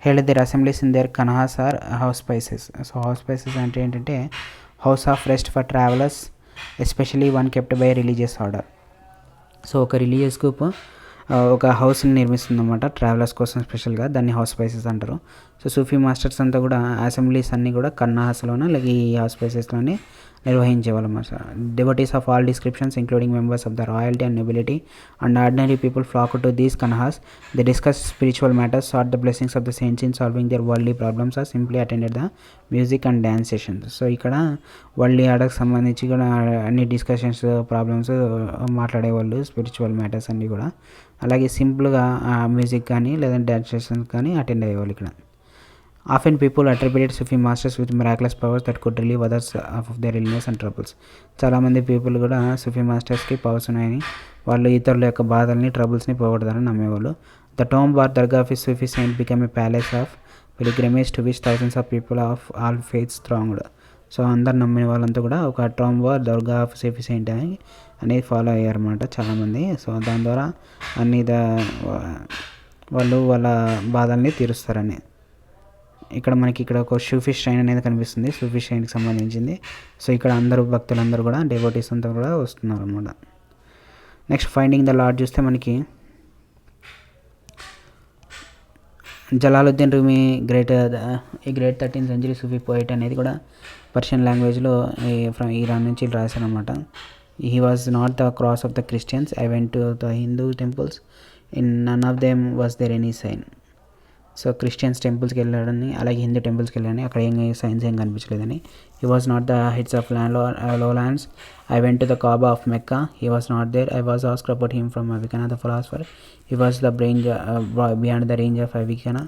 held their assemblies in their khanqahs or hospices. So hospices అంటే ఏంటంటే house of rest for travellers, especially one kept by religious order. So ఒక రిలీజియస్ గ్రూప్ ఒక హౌస్ని నిర్మిస్తుంది అనమాట ట్రావెలర్స్ కోసం స్పెషల్గా, దాన్ని హౌస్ స్పైసెస్ అంటారు. సో సూఫీ మాస్టర్స్ అంతా కూడా అసెంబ్లీస్ అన్నీ కూడా కన్నాహాస్లోనే అలాగే ఈ హౌస్ స్పైసెస్లోనే నిర్వహించేవాళ్ళు అన్నమాట. Devotees of all descriptions including members of the royalty and nobility and ordinary people flock to these khanqahs. They discuss spiritual matters, sought the blessings of the saints in solving their worldly problems or simply attended the music and dance sessions. So ఇక్కడ వరల్డ్లీ ఆర్డర్కి సంబంధించి కూడా అన్ని డిస్కషన్స్ ప్రాబ్లమ్స్ మాట్లాడేవాళ్ళు, స్పిరిచువల్ మ్యాటర్స్ అన్నీ కూడా. అలాగే సింపుల్గా మ్యూజిక్ కానీ లేదంటే డ్యాన్స్ సెషన్స్ కానీ అటెండ్ అయ్యేవాళ్ళు ఇక్కడ. Often people attributed Sufi masters with miraculous powers that could relieve others of their illness and troubles. చాలామంది పీపుల్ కూడా సూఫీ మాస్టర్స్కి పవర్స్ ఉన్నాయని, వాళ్ళు ఇతరుల యొక్క బాధల్ని ట్రబుల్స్ని పోగొడతారని నమ్మేవాళ్ళు. The tomb or dargah of Sufi saint become a palace of pilgrimage to which thousands of people of all faiths thronged. So అందరు నమ్మిన వాళ్ళంతా కూడా ఒక tomb or dargah of Sufi saint అనేది ఫాలో అయ్యారన్నమాట చాలామంది. సో దాని ద్వారా అన్ని వాళ్ళు వాళ్ళ బాధల్ని తీరుస్తారని. ఇక్కడ మనకి ఇక్కడ ఒక సూఫీ ష్రైన్ అనేది కనిపిస్తుంది, సూఫీ ష్రైన్కి సంబంధించింది. సో ఇక్కడ అందరూ భక్తులందరూ కూడా డెవోటీస్ అంతా కూడా వస్తున్నారు అనమాట. నెక్స్ట్ ఫైండింగ్ ద లార్డ్ చూస్తే మనకి Jalaluddin Rumi great 13th century Sufi poet అనేది కూడా పర్షియన్ లాంగ్వేజ్లో ఫ్రమ్ ఇరాన్ నుంచి రాశారనమాట. He was not the cross of the Christians, I went to the Hindu temples, in none of them was there any sign. So Christians టెంపుల్స్కి వెళ్ళాడని అలాగే హిందూ టెంపుల్స్కి వెళ్ళాడని అక్కడ సైన్స్ ఏం కనిపించలేదని. He was not the heads of lowlands, I went to the Kaaba of Mecca, he was not there, I was asked about him from Avicenna the philosopher, he was the beyond the range of Avicenna,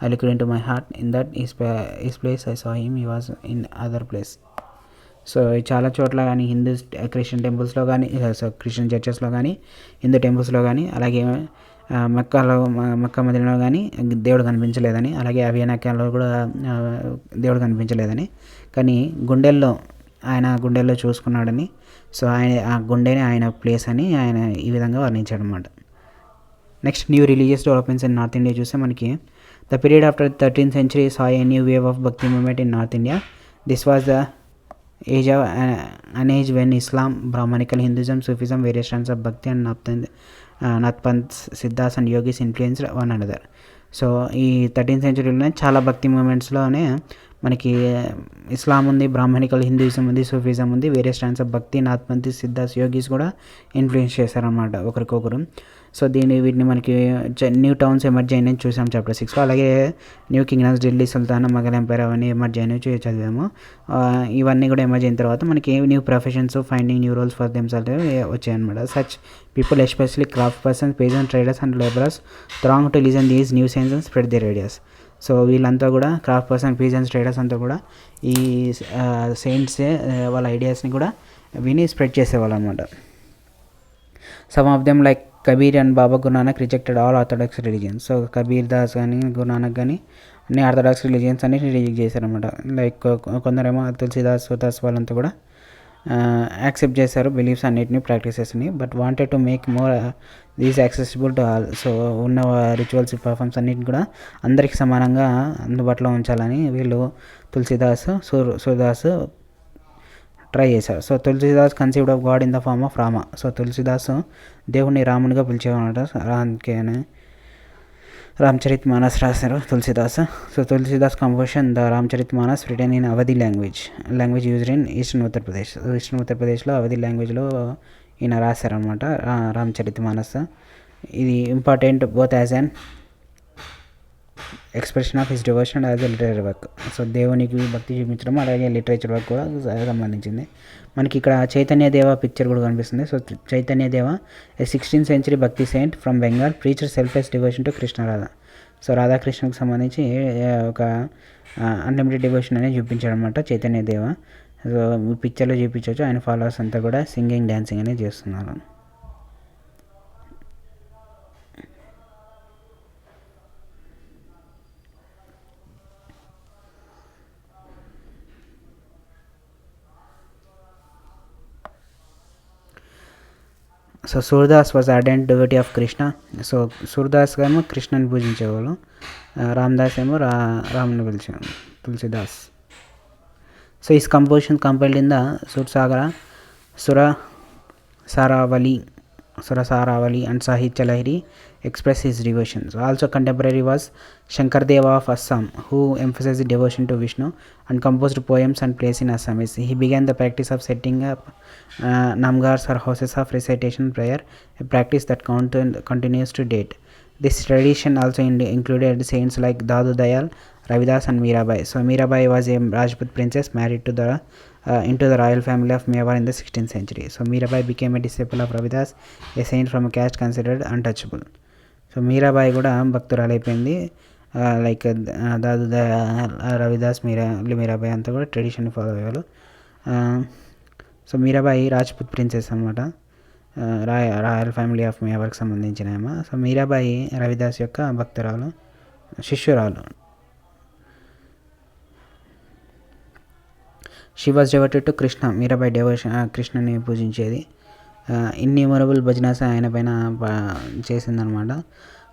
I looked in to my heart, in that is place I saw him, he was in other place. So చాలా చోట్ల కానీ హిందూ క్రిస్టియన్ టెంపుల్స్లో కానీ, సో క్రిస్టియన్ చర్చెస్లో కానీ హిందూ టెంపుల్స్లో కానీ అలాగే మక్కా మదీనాలో కానీ దేవుడు కనిపించలేదని, అలాగే అవియనాక్యాలో కూడా దేవుడు కనిపించలేదని, కానీ గుండెల్లో చూసుకున్నాడని, సో ఆ గుండెనే ఆయన ప్లేస్ అని ఆయన ఈ విధంగా వర్ణించాడు అనమాట. Next new religious developments in north India చూస్తే మనకి the period after 13th century saw a new wave of Bhakti movement in North India. This was the an age when Islam, Brahmanical Hinduism, Sufism, various strands of Bhakti and Nathpanths, Siddhas and Yogis influenced one another. So ఈ 13th centuryలోనే చాలా భక్తి మూమెంట్స్లోనే మనకి ఇస్లాం ఉంది, బ్రాహ్మణికల్ హిందూయిజం ఉంది, సూఫిజం ఉంది, వేరే స్టాండ్స్ ఆఫ్ భక్తి, నాథ్పంథీ, సిద్ధాస్, యోగీస్ కూడా ఇన్ఫ్లుయెన్స్ చేశారన్నమాట ఒకరికొకరు. సో వీటిని మనకి న్యూ టౌన్స్ ఎమర్జ్ అయినవి చూసాం చాప్టర్ 6లో. అలాగే new kingdoms, Delhi sultan, Mughal empire అవన్నీ ఎమర్జ్ అయినవి చదివాము. ఇవన్నీ కూడా ఎమర్జ్ అయిన తర్వాత మనకి new professions, finding new roles for themselves వచ్చాయన్నమాట. Such people especially craft persons, peasant, traders and labourers throng to listen these new saints and spread their ideas. So వీళ్ళంతా కూడా క్రాఫ్ట్ పర్సన్, పేజెంట్స్, ట్రేడర్స్ అంతా కూడా ఈ సెయింట్సే వాళ్ళ ఐడియాస్ని కూడా విని స్ప్రెడ్ చేసేవాళ్ళు అనమాట. Some of them like Kabir and Baba Guru Nanak rejected all orthodox religions. So Kabir Das కానీ గురునానక్ కానీ అన్ని ఆర్థోడాక్స్ రిలీజియన్స్ అన్ని రిజెక్ట్ చేశారనమాట. లైక్ కొందరేమో తులసిదాస్, సుదాస్ వాళ్ళంతా కూడా యాక్సెప్ట్ చేశారు బిలీఫ్స్ అన్నిటిని, ప్రాక్టీసెస్ని, but wanted to make more these accessible to all. So ఉన్న రిచువల్స్, పర్ఫార్మ్స్ అన్నిటిని కూడా అందరికి సమానంగా అందుబాటులో ఉంచాలని వీళ్ళు తులసిదాస్, సుదాస్ ట్రై చేశారు. So Tulsidas conceived of God in the form of Rama. So Tulsidas దేవుడిని రామునిగా పిలిచేవాడు. రామచరిత్ మానస్ రాశారు Tulsidas. So Tulsidas composition the Ramcharit Manas written in Awadhi language used in eastern Uttar Pradesh. Eastern ఉత్తరప్రదేశ్లో అవధి లాంగ్వేజ్లో ఈయన రాశారనమాట రామచరిత్ మానస్. ఇది important both as an expression of his devotion as a literary work. So దేవునికి భక్తి చూపించడం అలాగే లిటరేచర్ వర్క్ కూడా సంబంధించింది. మనకి ఇక్కడ చైతన్యదేవ పిక్చర్ కూడా కనిపిస్తుంది. So Chaitanyadeva a 16th century bhakti saint from Bengal, preacher selfless devotion to Krishna Radha. So రాధాకృష్ణకు సంబంధించి ఒక అన్లిమిటెడ్ డివోషన్ అనేది చూపించాడు అనమాట చైతన్యదేవ. సో పిక్చర్లో చూపించవచ్చు. ఆయన ఫాలోవర్స్ అంతా కూడా సింగింగ్, డ్యాన్సింగ్ అనేది చేస్తున్నారు. So Surdas was ardent devotee of Krishna. So Surdas ఏమో కృష్ణని పూజించేవాళ్ళు, రామదాస్ ఏమో రాముని పిలిచేవాళ్ళు, Tulsidas. So his compositions compiled in the Sursagar, Surasaravali and Sahitya Lahiri express his devotion. So also contemporary was Shankardeva of Assam, who emphasized devotion to Vishnu and composed poems and plays in Assamese. He began the practice of setting up namgars or houses of recitation prayer, a practice that continues to date. This tradition also included saints like Dadu Dayal, Ravidas and Mirabai. So Mirabai was a Rajput princess married to the into the royal family of Mewar in the 16th century. So Mirabai became a disciple of Ravidas, a saint from a caste considered untouchable. So Mirabai కూడా భక్తురాలు అయిపోయింది. లైక్ దాదు రవిదాస్ మీరాబాయి అంతా కూడా ట్రెడిషన్ ఫాలో అయ్యేవాళ్ళు. సో మీరాబాయి రాజ్పుత్ ప్రిన్సెస్ అనమాట, రాయల్ ఫ్యామిలీ ఆఫ్ మేవర్కి సంబంధించిన ఆమె. సో మీరాబాయి రవిదాస్ యొక్క భక్తురాలు, శిష్యురాలు. She was devoted to Krishna. Mirabai devotion కృష్ణని పూజించేది. ఇన్యూమరబుల్ భజనాస్ ఆయన పైన చేసిందనమాట.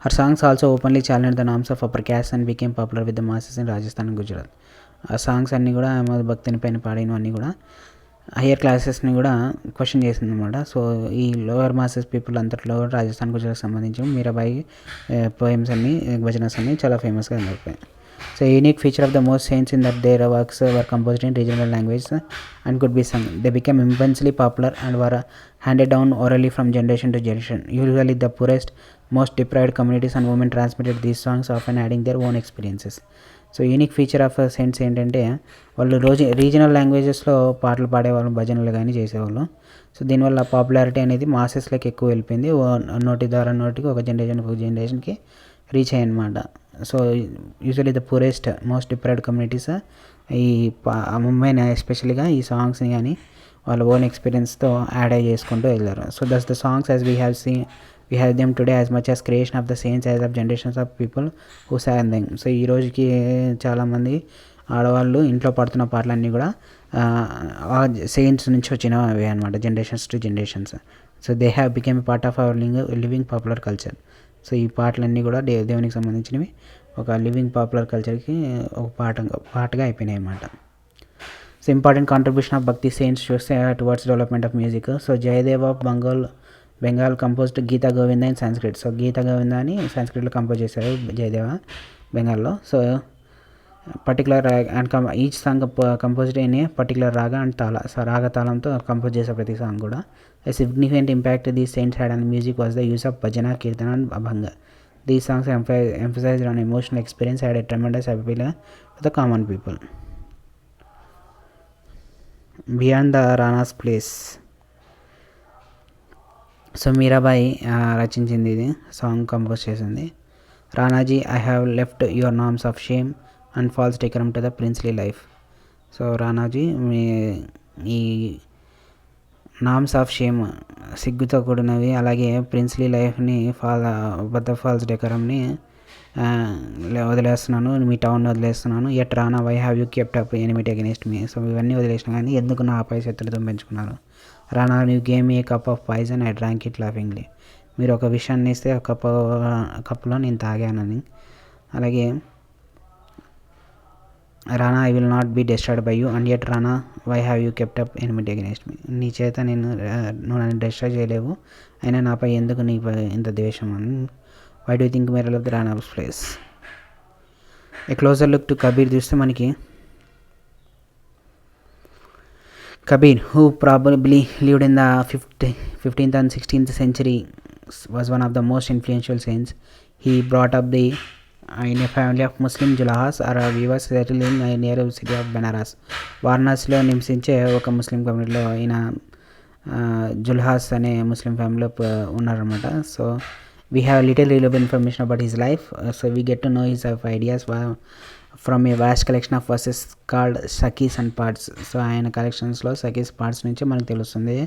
Her songs also openly challenge the norms of upper caste and became popular with the masses in Rajasthan and Gujarat. ఆ సాంగ్స్ అన్నీ కూడా భక్తిని పైన పాడినవన్నీ కూడా హయ్యర్ క్లాసెస్ని కూడా క్వశ్చన్ చేసిందనమాట. సో ఈ లోవర్ మాసెస్ పీపుల్ అంతట్లో రాజస్థాన్ గుజరాత్ సంబంధించి మీరాబాయి పోయమ్స్ అన్నీ, భజనస్ అన్నీ చాలా ఫేమస్గా దొరికాయి. So a unique feature of the most saints in that their works were composed in regional language and could be sung. They became immensely popular and were handed down orally from generation to generation. Usually the poorest, most deprived communities and women transmitted these songs, often adding their own experiences. So unique feature of saints ఏంటంటే వాళ్ళు రీజనల్ లాంగ్వేజెస్లో పాటలు పాడేవాళ్ళు, భజనలు కానీ చేసేవాళ్ళు. సో దీనివల్ల పాపులారిటీ అనేది మాసెస్లోకి ఎక్కువ వెళ్ళిపోయింది. నోటి ద్వారా నోటికి ఒక జనరేషన్కి రీచ్ అయ్యాయి అనమాట. So usually the poorest, most deprived communities ఈ ముంబైని ఎస్పెషల్గా ఈ సాంగ్స్ని కానీ వాళ్ళ ఓన్ ఎక్స్పీరియన్స్తో యాడ్ అయ్యి చేసుకుంటూ వెళ్ళారు. So that's the songs as we have them today as much as creation of the saints as of generations of people who song them. So ఈ రోజుకి చాలామంది ఆడవాళ్ళు ఇంట్లో పాడుతున్న పాటలన్నీ కూడా సెయింట్స్ నుంచి వచ్చినవి అనమాట, generations to generations. So they have become a part of our living popular culture. So ఈ పాటలన్నీ కూడా దేవునికి సంబంధించినవి, ఒక లివింగ్ పాపులర్ కల్చర్కి ఒక పాటగా అయిపోయినాయి అన్నమాట. So important contribution of bhakti saints చూస్తే towards development of music. So Jayadev of Bengal composed Gita Govinda in Sanskrit. So Gita Govinda అని సంస్క్రిట్లో కంపోజ్ చేశారు జయదేవ బెంగాల్లో. So particular and each song composed in a particular raga and tala. So raga తాళంతో కంపోజ్ చేసే ప్రతి సాంగ్ కూడా. A significant impact these saints had on music was the use of bhajana, kirtana and abhanga. These songs emphasized on emotional experience, had a tremendous appeal to the common people. Beyond the Rana's place. So Mirabai రచించింది, ఇది సాంగ్ కంపోజ్ చేసింది. Rana ji, I have left your norms of shame and false decorum to the princely life. So Rana ji ఈ నామ్స్ ఆఫ్ షేమ్, సిగ్గుతో కూడినవి, అలాగే ప్రిన్స్లీ లైఫ్ని ఫాల్స్ డెకరమ్ని వదిలేస్తున్నాను, మీ టౌన్ వదిలేస్తున్నాను. Yet Rana why have you kept up enmity against me. So ఇవన్నీ వదిలేసిన కానీ ఎందుకు నా పై శత్రుత్వం పెంచుకున్నారు. Rana, you gave me a cup of poison, I drank it laughingly. మీరు ఒక విషయాన్ని ఇస్తే ఒక కప్పులో నేను తాగానని. అలాగే Rana, I will not be destroyed by you and yet Rana why have you kept up enmity against me. నీ చేత నువ్వు నన్ను డిస్ట్రాయ్ చేయలేవు, అయినా నాపై ఎందుకు నీకు ఇంత ద్వేషం అని. వై డూ థింక్ మీరు love the Rana's place. A closer look to Kabir చూస్తే మనకి Kabir, who probably lived in the 15th and 16th century, was one of the most influential saints. He brought up in a family of Muslim Julahas or weavers settled in a near city of Benares. వారణాసిలో నివసించే ఒక ముస్లిం కమ్యూనిటీలో ఈయన జుల్హాస్ అనే ముస్లిం ఫ్యామిలీలో ఉన్నారన్నమాట. So we have little relevant information about his life. So we get to know his ideas from a vast collection of verses called sakhis and pads. So ఆయన కలెక్షన్స్లో సకీస్ పార్ట్స్ నుంచి మనకు తెలుస్తుంది.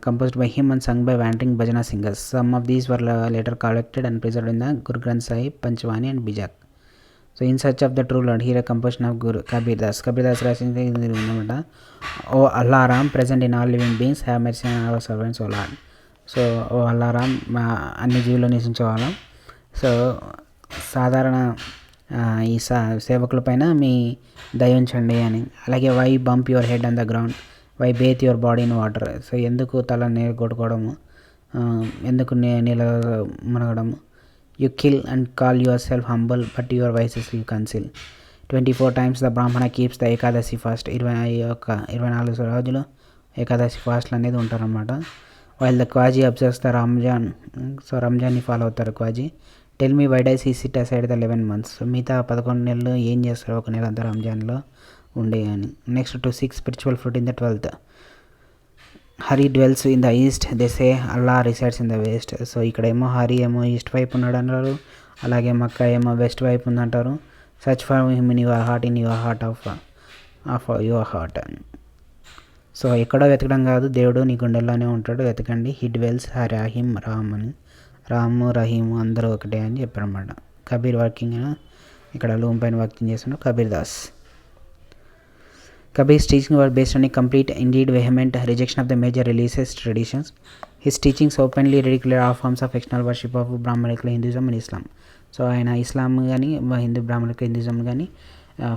Composed by him and sung by wandering bhajana singers. Some of these were later collected and preserved in the Guru Granth Sahib, Panchwani and Bijak. So in search of the true Lord, here a composition of Guru Kabir Das రాసింది అనమాట. ఓ అల్లారామ్, present in all living beings, have mercy on our servants, O Lord. So ఓ అల్లారా అన్ని జీవులు నివసించే వాళ్ళం. సో సాధారణ ఈ సేవకుల పైన మీ దయ ఉంచండి అని. అలాగే why bump your head on the ground, why bathe your body in water. So ఎందుకు తల నీరు కొట్టుకోవడము, ఎందుకు నీళ్ళ మునగడము. You kill and call yourself humble but your vices you conceal. 24 times the Brahmana keeps the Ekadashi fast. 24 రోజులు ఏకాదశి ఫాస్ట్లు అనేది ఉంటారన్నమాట. While the qazi observes the Ramzan. So రంజాన్ని ఫాలో అవుతారు qazi. Tell me why does he sit aside the 11 months. So మిగతా 11 నెలలు ఏం చేస్తారు ఒక నెల అంతా రంజాన్లో ఉండే అని. Next to seek spiritual fruit in the 12th. Hari dwells in the east, they say Allah resides in the west. So ఇక్కడేమో హరి ఏమో ఈస్ట్ వైపు ఉన్నాడు అంటారు, అలాగే మక్క ఏమో వెస్ట్ వైపు ఉందంటారు. Search for him in your heart, in your heart of your heart. So ఎక్కడో వెతకడం కాదు, దేవుడు నీ గుండెల్లోనే ఉంటాడు, వెతకండి. హీ డ్వెల్స్ రహీమ్ రామ్ అని. రాము రహీము అందరూ ఒకటే అని చెప్పారన్నమాట. కబీర్ వర్కింగ్ ఇక్కడ లూమ్ పైన వర్కింగ్ చేస్తున్నాడు Kabir Das. Kabir's teachings were based on a complete, indeed vehement, rejection of the major religious traditions. His teachings openly ridiculed all forms of external worship of Brahmanical Hinduism and Islam. So ఆయన ఇస్లాం కానీ హిందూ బ్రాహ్మణిక హిందూయిజం కానీ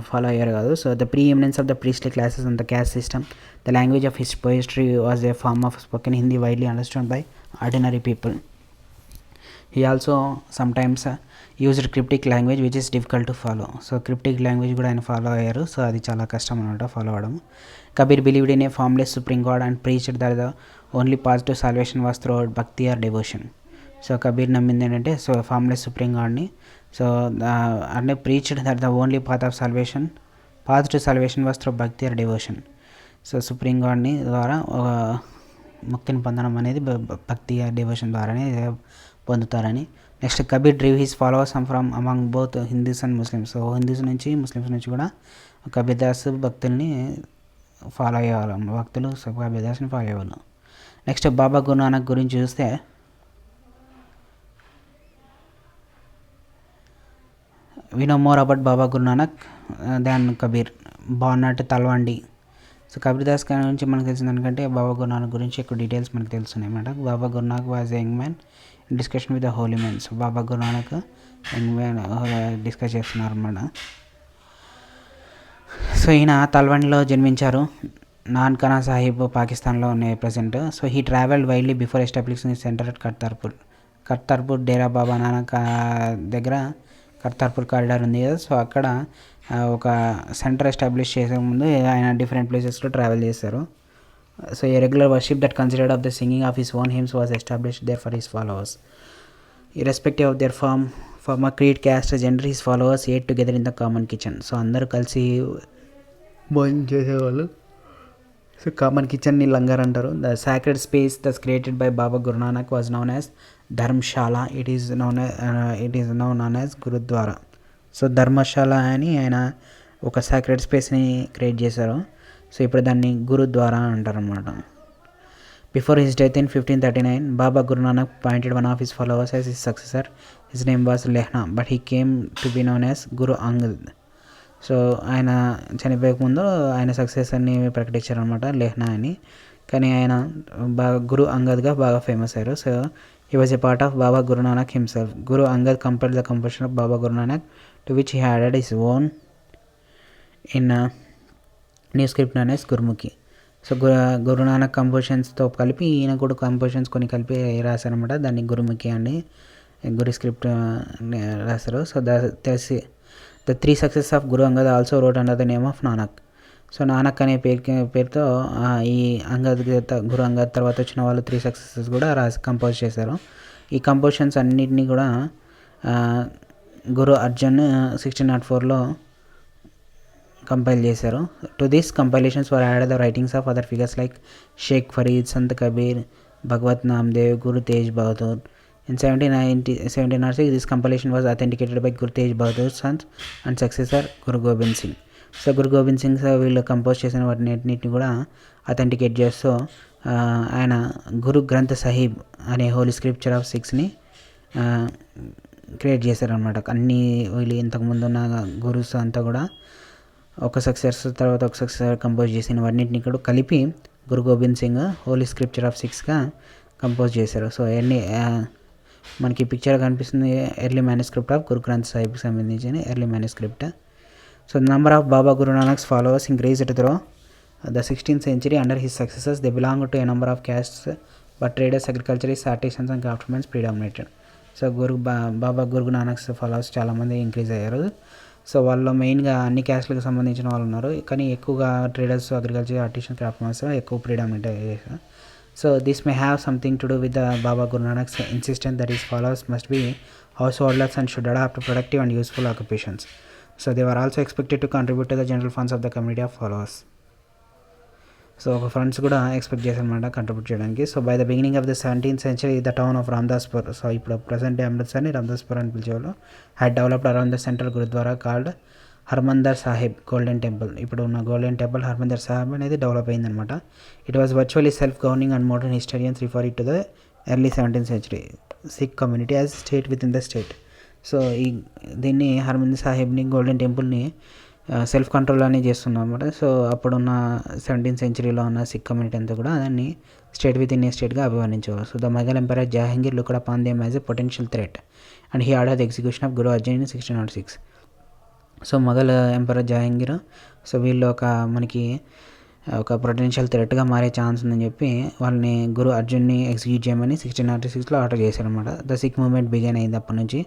ఫాలో అయ్యారు కాదు. So the preeminence of the priestly classes and the caste system, the language of his poetry was a form of spoken Hindi widely understand by ordinary people. He also sometimes used cryptic language which is difficult to follow. So cryptic language కూడా ఆయన ఫాలో అయ్యారు. సో అది చాలా కష్టం అనమాట ఫాలో అవ్వడం. Kabir believed in a formless supreme God and preached that the only path to salvation was through భక్తి ఆర్ డివోషన్. సో కబీర్ నమ్మింది ఏంటంటే సో ఫార్మ్లెస్ సుప్రీం గాడ్ని. సో అంటే preached that the only path to salvation was through భక్తి ఆర్ డివోషన్. సో సుప్రీం గాడ్ని ద్వారా ముక్తిని పొందడం అనేది భక్తి ఆర్ డివోషన్ ద్వారానే పొందుతారని. Next Kabir డ్రీవ్ his followers from among both Hindus and Muslims. So Hindus నుంచి ముస్లిమ్స్ నుంచి కూడా కబీర్ దాస్ భక్తుల్ని ఫాలో అయ్యేవాళ్ళం, భక్తులు కబీర్ దాస్ని ఫాలో అయ్యేవాళ్ళు. నెక్స్ట్ బాబా గురునానక్ గురించి చూస్తే we know more about Baba Guru Nanak than Kabir. Born at Talwandi. So Kabir Das గురించి మనకు తెలిసింది ఎందుకంటే బాబా గురునానక్ గురించి ఎక్కువ డీటెయిల్స్ మనకు తెలుస్తున్నాయి అన్నమాట. Baba Guru Nanak was a young man discussion with the holy man. So Baba Guru Nanak young man discuss చేస్తున్నారు అన్నమాట. సో ఈయన తల్వండిలో జన్మించారు. నాన్కనా సాహిబ్ పాకిస్తాన్లో ఉన్నాయి present. So he travelled widely before establishing centre at Kartarpur Dera Baba Nanak దగ్గర కర్తార్పూర్ కారిడార్ ఉంది కదా. సో అక్కడ ఒక సెంటర్ ఎస్టాబ్లిష్ చేసే ముందు ఆయన డిఫరెంట్ ప్లేసెస్లో ట్రావెల్ చేశారు. So A regular worship that considered of the singing of his own hymns was established there for his followers. Irrespective of their form creed, caste, gender, his followers at together in the common kitchen. So అందరూ కలిసి భోజనం చేసేవాళ్ళు. సో కామన్ కిచెన్ని లంగర్ అంటారు. The sacred space thus created by Baba Guru Nanak was noun as Dharamshala. It is noun as gurdwara. So Dharamshala అని ఆయన ఒక సాక్రెడ్ స్పేస్ని క్రియేట్ చేశారు. సో ఇప్పుడు దాన్ని గురుద్వారా అంటారన్నమాట. Before his death in 1539 Baba Guru Nanak appointed one of his followers as his successor. His name was Lehna but he came to be known as Guru Angad. So ఆయన చనిపోయక ముందు ఆయన సక్సెసర్ని ప్రకటించారనమాట లెహ్నా అని. కానీ ఆయన బాగా గురు అంగద్గా బాగా ఫేమస్ అయ్యారు. So he was a part of Baba Guru Nanak himself. Guru Angad compiled the composition of Baba Guru Nanak to which he added his own in new script known as Gurmukhi. So Guru Nanak కంపోజిషన్స్తో కలిపి ఈయన కూడా కంపోజిషన్స్ కొన్ని కలిపి రాశారనమాట. దాన్ని గురుముఖి అండి గురు స్క్రిప్ట్ రాశారు. So the three success of Guru Angad also wrote under the name of Nanak. So Nanak అనే పేరుతో ఈ గురు అంగద్ తర్వాత వచ్చిన వాళ్ళు 3 సక్సెసెస్ కూడా కంపోజ్ చేశారు. ఈ కంపోజిషన్స్ అన్నిటినీ కూడా గురు అర్జున్ 1604లో కంపైల్ చేశారు. To this compilations were added the writings of other figures like Sheikh Farid, Sant Kabir, Bhagavat Namdev, Guru Tegh Bahadur. In 1706, this compilation was authenticated by Guru Tej Bahadur's son and successor Guru Gobind Singh. So Guru Gobind Singh వీళ్ళు కంపోజ్ చేసిన వాటిని కూడా అథెంటికేట్ చేస్తూ ఆయన గురు గ్రంథ్ సాహిబ్ అనే హోలీ స్క్రిప్చర్ ఆఫ్ 6ని క్రియేట్ చేశారనమాట. అన్ని వీళ్ళు ఇంతకుముందు ఉన్న గురుస్ అంతా కూడా ఒక సక్సెసర్ తర్వాత ఒక సక్సెసర్ కంపోజ్ చేసిన వాటిని కూడా కలిపి Guru Gobind Singh holy scripture of 6గా కంపోజ్ చేశారు. సో ఎన్ని మనకి పిక్చర్ కనిపిస్తుంది early manuscript of Guru Granth సాహిబ్కి సంబంధించిన early manuscript. So the number of Baba Guru Nanak's followers increased through the 16th century under his successors. They belonged to a number of castes, but traders, agriculturists, artisans and craftsmen predominated. So Baba Guru Nanak's followers చాలామంది ఇంక్రీజ్ అయ్యారు. సో వాళ్ళు మెయిన్గా అన్ని క్యాస్ట్లకు సంబంధించిన వాళ్ళు ఉన్నారు, కానీ ఎక్కువగా ట్రేడర్స్, అగ్రికల్చర్, ఆర్టిషన్, క్రాఫ్ట్మెన్స్ ఎక్కువ ప్రిడామినేట్ అయ్యారు. So this may have something to do with the Baba Guru Nanak's insistence that his followers must be house holders and should adopt productive and useful occupations. So they were also expected to contribute to the general funds of the community of followers. So ఒక ఫ్రెండ్స్ కూడా ఎక్స్పెక్ట్ చేశారనమాట కంట్రిబ్యూట్ చేయడానికి. So by the beginning of the 17th century the town of Ramdaspur, so ఇప్పుడు ప్రజెంట్ అమృత్సర్ని రామ్దాస్పూర్ అని పిలిచేవాళ్ళు, had developed around the central gurdwara called Harmandar Sahib golden temple. ఇప్పుడు ఉన్న గోల్డెన్ టెంపుల్ హర్మందర్ సాహిబ్ అనేది డెవలప్ అయిందనమాట. It was virtually self governing and modern historians refer it to the early 17th century Sikh community as state within the state. So దీన్ని హర్మందర్ సాహిబ్ని గోల్డెన్ టెంపుల్ని సెల్ఫ్ కంట్రోల్ అని చేస్తున్నాం అనమాట. సో అప్పుడున్న 17th century ఉన్న సిక్ కమ్యూనిటీ అంతా కూడా దాన్ని స్టేట్ విత్ ఇన్ ఏ స్టేట్గా అభివర్ణించేవారు. So the Mughal emperor Jahangir looked upon them as a potential threat and he order the execution of Guru Arjun in 1606. So Mughal emperor Jahangir so వీళ్ళు మనకి ఒక పొటెన్షియల్ థ్రెట్గా మారే ఛాన్స్ ఉందని చెప్పి వాళ్ళని గురు అర్జున్ని ఎగ్జిక్యూట్ చేయమని 1606లో ఆర్డర్ చేశారనమాట. ద సిక్ మూవ్మెంట్ బిగిన్ అయింది అప్పటి నుంచి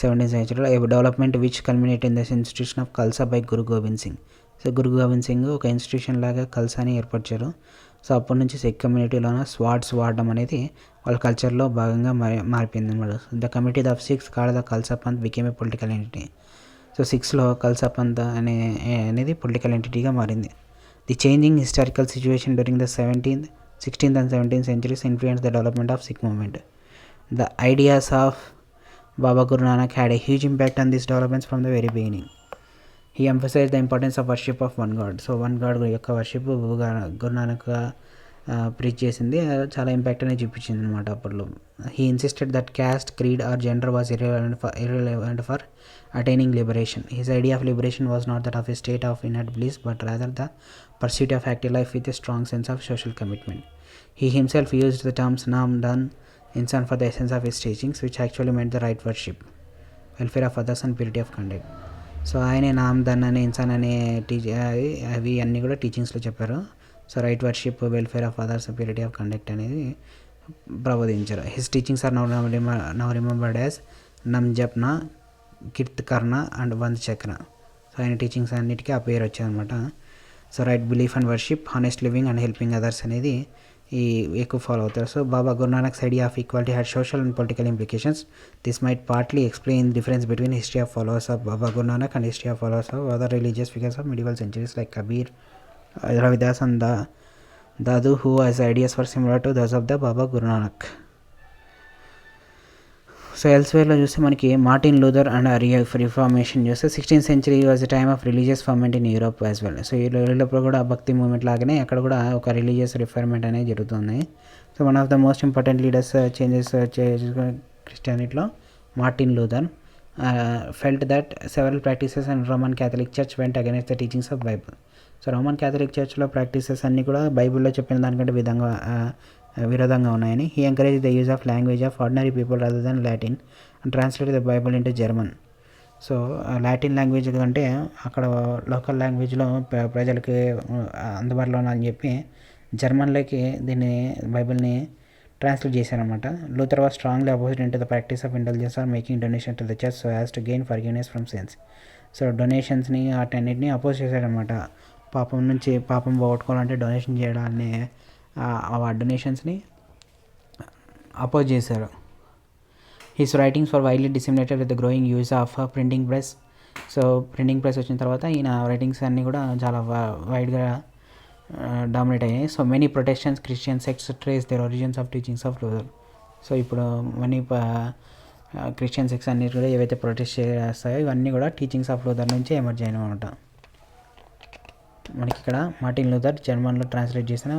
17th century, a development which culminated in the institution of Khalsa by Guru Gobind Singh. So Guru Gobind Singh ఒక ఇన్స్టిట్యూషన్ లాగా కల్సాని ఏర్పరిచారు. సో అప్పటి నుంచి సిక్ కమ్యూనిటీలోన స్వార్డ్స్ వాడడం అనేది వాళ్ళ కల్చర్లో భాగంగా మారిపోయింది అనమాట. The committee of six called the Khalsa Pant became a political entity. So సిక్స్లో ఖల్సా పంత్ అనేది పొలిటికల్ ఎంటిటీగా మారింది. The changing historical situation during the 16th and 17th centuries influenced the development of Sikh movement. The ideas of Baba Guru Nanak had a huge impact on these developments from the very beginning. He emphasized the importance of worship of one God. So one God యొక్క వర్షిప్ గురు నానక్ ప్రీచ్ చేసింది, చాలా ఇంపాక్ట్ అనేది చూపించింది అనమాట అప్పట్లో. He insisted that caste, creed or gender was irrelevant for attaining liberation. His idea of liberation was not that of a state of inner bliss but rather the pursuit of active life with a strong sense of social commitment. He himself used the terms naam, dan, insan for the essence of his teachings, which actually meant the right worship, welfare of others and purity of conduct. So ఆయనే నామ్, దన్ అని, ఇన్సాన్ అనే అవి అన్నీ కూడా టీచింగ్స్లో చెప్పారు. So right worship, welfare of others, purity of conduct అనేది ప్రబోధించారు. His teachings are now remembered as naam japna, కిర్త్ Karna and వంద్ చక్ర. సో ఆయన టీచింగ్స్ అన్నిటికీ ఆ పేరు వచ్చాయన్నమాట. So right belief and worship, honest living and helping others అనేది ఈ ఎక్కువ ఫాలో అవుతారు. So Baba Guru Nanak's idea of equality had social and political implications. This might partly explain difference between history of followers of Baba Guru Nanak and history of followers of other religious figures of medieval centuries like Kabir, Ravidas and Dadu, who has ideas were similar to those of the Baba Guru Nanak. So ఎల్స్వేర్లో చూస్తే మనకి మార్టిన్ లూథర్ అండ్ రిఫార్మేషన్ చూస్తే 16th century was a time of religious ferment in Europe as well. So యూరోప్లో కూడా భక్తి మూవ్మెంట్ లాగానే అక్కడ కూడా ఒక రిలీజియస్ రిఫర్మెంట్ అనేది జరుగుతుంది. So one of the most important leaders changes క్రిస్టియానిటీలో Martin Luther felt that several practices and Roman Catholic church went against the teachings of Bible. So Roman Catholic చర్చ్లో ప్రాక్టీసెస్ అన్నీ కూడా బైబుల్లో చెప్పిన దానికంటే విరోధంగా ఉన్నాయని. He encourage the use of language of ordinary people rather than Latin and translate the Bible into German. So Latin language కంటే అక్కడ లోకల్ లాంగ్వేజ్లో ప్రజలకి అందుబాటులో అని చెప్పి జర్మన్లోకి దీన్ని బైబిల్ని ట్రాన్స్లేట్ చేశారనమాట. Luther was strongly opposed in to the practice of intelligence or making donation to the church so as to gain forgiveness from sins. So డొనేషన్స్ని వాటన్నిటిని అపోజ్ చేశారనమాట. పాపం పోగొట్టుకోవాలంటే డొనేషన్ చేయడాన్ని ఆ డొనేషన్స్ని అపోజ్ చేశారు. His writings for widely disseminated with the growing use of printing press. So printing press వచ్చిన తర్వాత ఈయన రైటింగ్స్ అన్నీ కూడా చాలా వైడ్గా డామినేట్ అయ్యాయి. So many Protestants, Christian sects trace their origins of teachings of Luther. So ఇప్పుడు మనీ క్రిస్టియన్ సెక్ట్స్ అన్ని కూడా ఏవైతే ప్రొటెస్ట్ చేస్తాయో ఇవన్నీ కూడా టీచింగ్స్ ఆఫ్ లూథర్ నుంచి ఎమర్జ్ అయిన అనమాట. మనకి ఇక్కడ మార్టిన్ లూథర్ జర్మన్లో ట్రాన్స్లేట్ చేసిన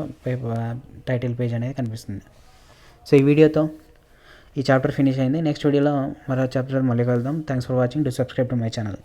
టైటిల్ పేజ్ అనేది కనిపిస్తుంది. సో ఈ వీడియోతో ఈ చాప్టర్ ఫినిష్ అయింది. నెక్స్ట్ వీడియోలో మరో చాప్టర్ మళ్ళీ కలుద్దాం. Thanks for watching. Do subscribe to my channel.